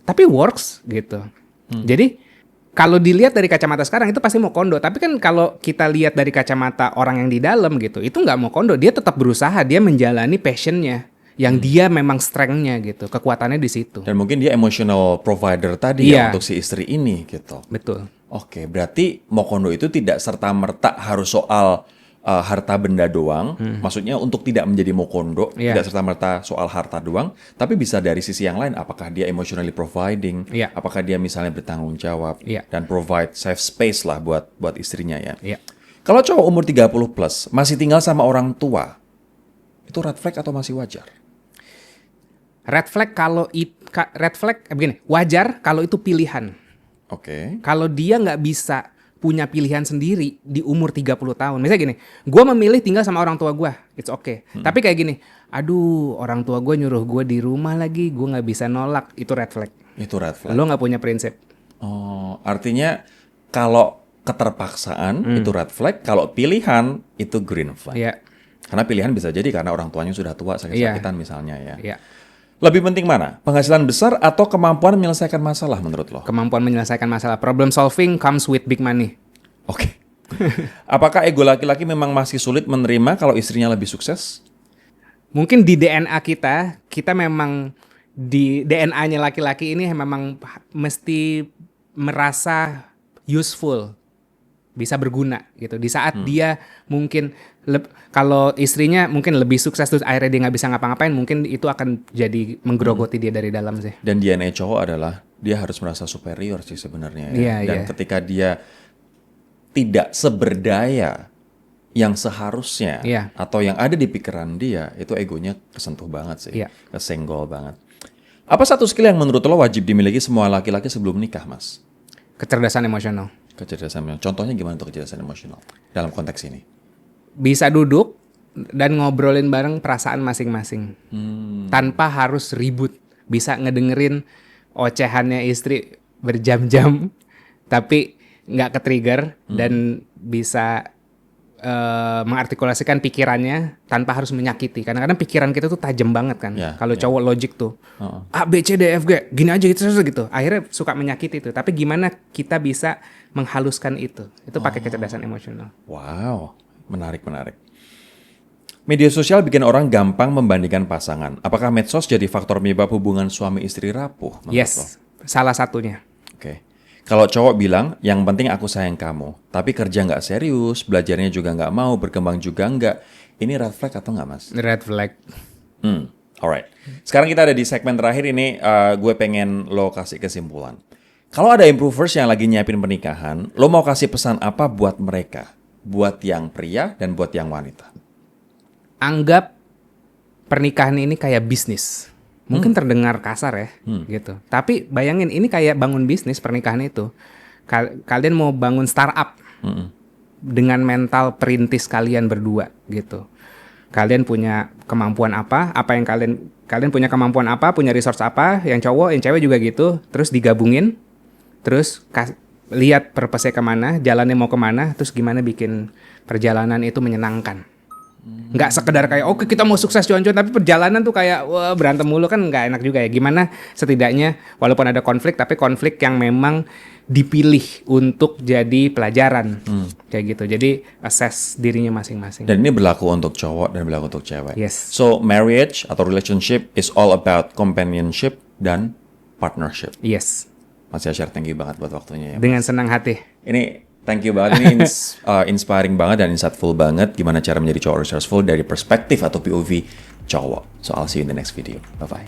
[SPEAKER 2] Tapi works gitu. Jadi kalau dilihat dari kacamata sekarang itu pasti mau kondo. Tapi kan kalau kita lihat dari kacamata orang yang di dalam gitu, itu nggak mau kondo. Dia tetap berusaha, dia menjalani passionnya. Yang dia memang strength-nya gitu, kekuatannya di situ.
[SPEAKER 1] Dan mungkin dia emotional provider tadi ya untuk si istri ini gitu.
[SPEAKER 2] Betul.
[SPEAKER 1] Oke, berarti mokondo itu tidak serta-merta harus soal harta benda doang. Maksudnya untuk tidak menjadi mokondo, tidak serta-merta soal harta doang, tapi bisa dari sisi yang lain. Apakah dia emotionally providing, apakah dia misalnya bertanggung jawab, dan provide safe space lah buat istrinya ya. Kalau cowok umur 30 plus masih tinggal sama orang tua, itu red flag atau masih wajar?
[SPEAKER 2] Red flag begini, wajar kalau itu pilihan.
[SPEAKER 1] Oke.
[SPEAKER 2] Kalau dia nggak bisa punya pilihan sendiri di umur 30 tahun. Misalnya gini, gue memilih tinggal sama orang tua gue, it's okay. Tapi kayak gini, aduh orang tua gue nyuruh gue di rumah lagi, gue nggak bisa nolak, itu red flag.
[SPEAKER 1] Itu red flag.
[SPEAKER 2] Lo nggak punya prinsip.
[SPEAKER 1] Oh, artinya kalau keterpaksaan itu red flag, kalau pilihan itu green flag.
[SPEAKER 2] Iya.
[SPEAKER 1] Karena pilihan bisa jadi karena orang tuanya sudah tua, sakit-sakitan misalnya ya.
[SPEAKER 2] Iya.
[SPEAKER 1] Lebih penting mana? Penghasilan besar atau kemampuan menyelesaikan masalah menurut lo?
[SPEAKER 2] Kemampuan menyelesaikan masalah. Problem solving comes with big money.
[SPEAKER 1] Oke. Apakah ego laki-laki memang masih sulit menerima kalau istrinya lebih sukses?
[SPEAKER 2] Mungkin di DNA kita memang di DNA-nya laki-laki ini memang mesti merasa useful, bisa berguna gitu. Di saat dia mungkin kalau istrinya mungkin lebih sukses terus akhirnya dia nggak bisa ngapa-ngapain, mungkin itu akan jadi menggerogoti dia dari dalam sih.
[SPEAKER 1] Dan DNA cowok adalah dia harus merasa superior sih sebenarnya ya.
[SPEAKER 2] Iya,
[SPEAKER 1] Dan ketika dia tidak seberdaya yang seharusnya atau yang ada di pikiran dia, itu egonya kesentuh banget sih, kesenggol banget. Apa satu skill yang menurut lo wajib dimiliki semua laki-laki sebelum nikah, Mas?
[SPEAKER 2] Kecerdasan emosional.
[SPEAKER 1] Kecerdasan emosional. Contohnya gimana untuk kecerdasan emosional dalam konteks ini?
[SPEAKER 2] Bisa duduk dan ngobrolin bareng perasaan masing-masing tanpa harus ribut. Bisa ngedengerin ocehannya istri berjam-jam tapi nggak ke-trigger dan bisa mengartikulasikan pikirannya tanpa harus menyakiti. Kadang-kadang pikiran kita tuh tajam banget kan. Kalau cowok logik tuh A, B, C, D, F, G gini aja gitu. Akhirnya suka menyakiti itu. Tapi gimana kita bisa menghaluskan itu? Itu pakai kecerdasan emosional.
[SPEAKER 1] Wow. Menarik. Media sosial bikin orang gampang membandingkan pasangan. Apakah medsos jadi faktor penyebab hubungan suami istri rapuh?
[SPEAKER 2] Yes, salah satunya.
[SPEAKER 1] Oke. Kalau cowok bilang, yang penting aku sayang kamu, tapi kerja nggak serius, belajarnya juga nggak mau, berkembang juga nggak. Ini red flag atau nggak, Mas?
[SPEAKER 2] Red flag.
[SPEAKER 1] Alright. Sekarang kita ada di segmen terakhir ini, gue pengen lo kasih kesimpulan. Kalau ada improvers yang lagi nyiapin pernikahan, lo mau kasih pesan apa buat mereka? Buat yang pria dan buat yang wanita.
[SPEAKER 2] Anggap pernikahan ini kayak bisnis. Mungkin terdengar kasar ya, gitu. Tapi bayangin ini kayak bangun bisnis pernikahan itu. Kalian mau bangun startup dengan mental perintis kalian berdua, gitu. Kalian punya kemampuan apa yang kalian punya kemampuan apa, punya resource apa, yang cowok, yang cewek juga gitu. Terus digabungin, terus lihat purpose-nya kemana, jalannya mau kemana, terus gimana bikin perjalanan itu menyenangkan. Nggak sekedar kayak oke kita mau sukses cuan-cuan, tapi perjalanan tuh kayak wah berantem mulu kan nggak enak juga ya. Gimana setidaknya walaupun ada konflik, tapi konflik yang memang dipilih untuk jadi pelajaran kayak gitu. Jadi assess dirinya masing-masing.
[SPEAKER 1] Dan ini berlaku untuk cowok dan berlaku untuk cewek.
[SPEAKER 2] Yes.
[SPEAKER 1] So marriage atau relationship is all about companionship dan partnership.
[SPEAKER 2] Yes.
[SPEAKER 1] Mas Yashar, thank you banget buat waktunya ya.
[SPEAKER 2] Dengan senang hati.
[SPEAKER 1] Ini thank you banget, ini inspiring banget dan insightful banget gimana cara menjadi cowok resourceful dari perspektif atau POV cowok. So I'll see you in the next video. Bye-bye.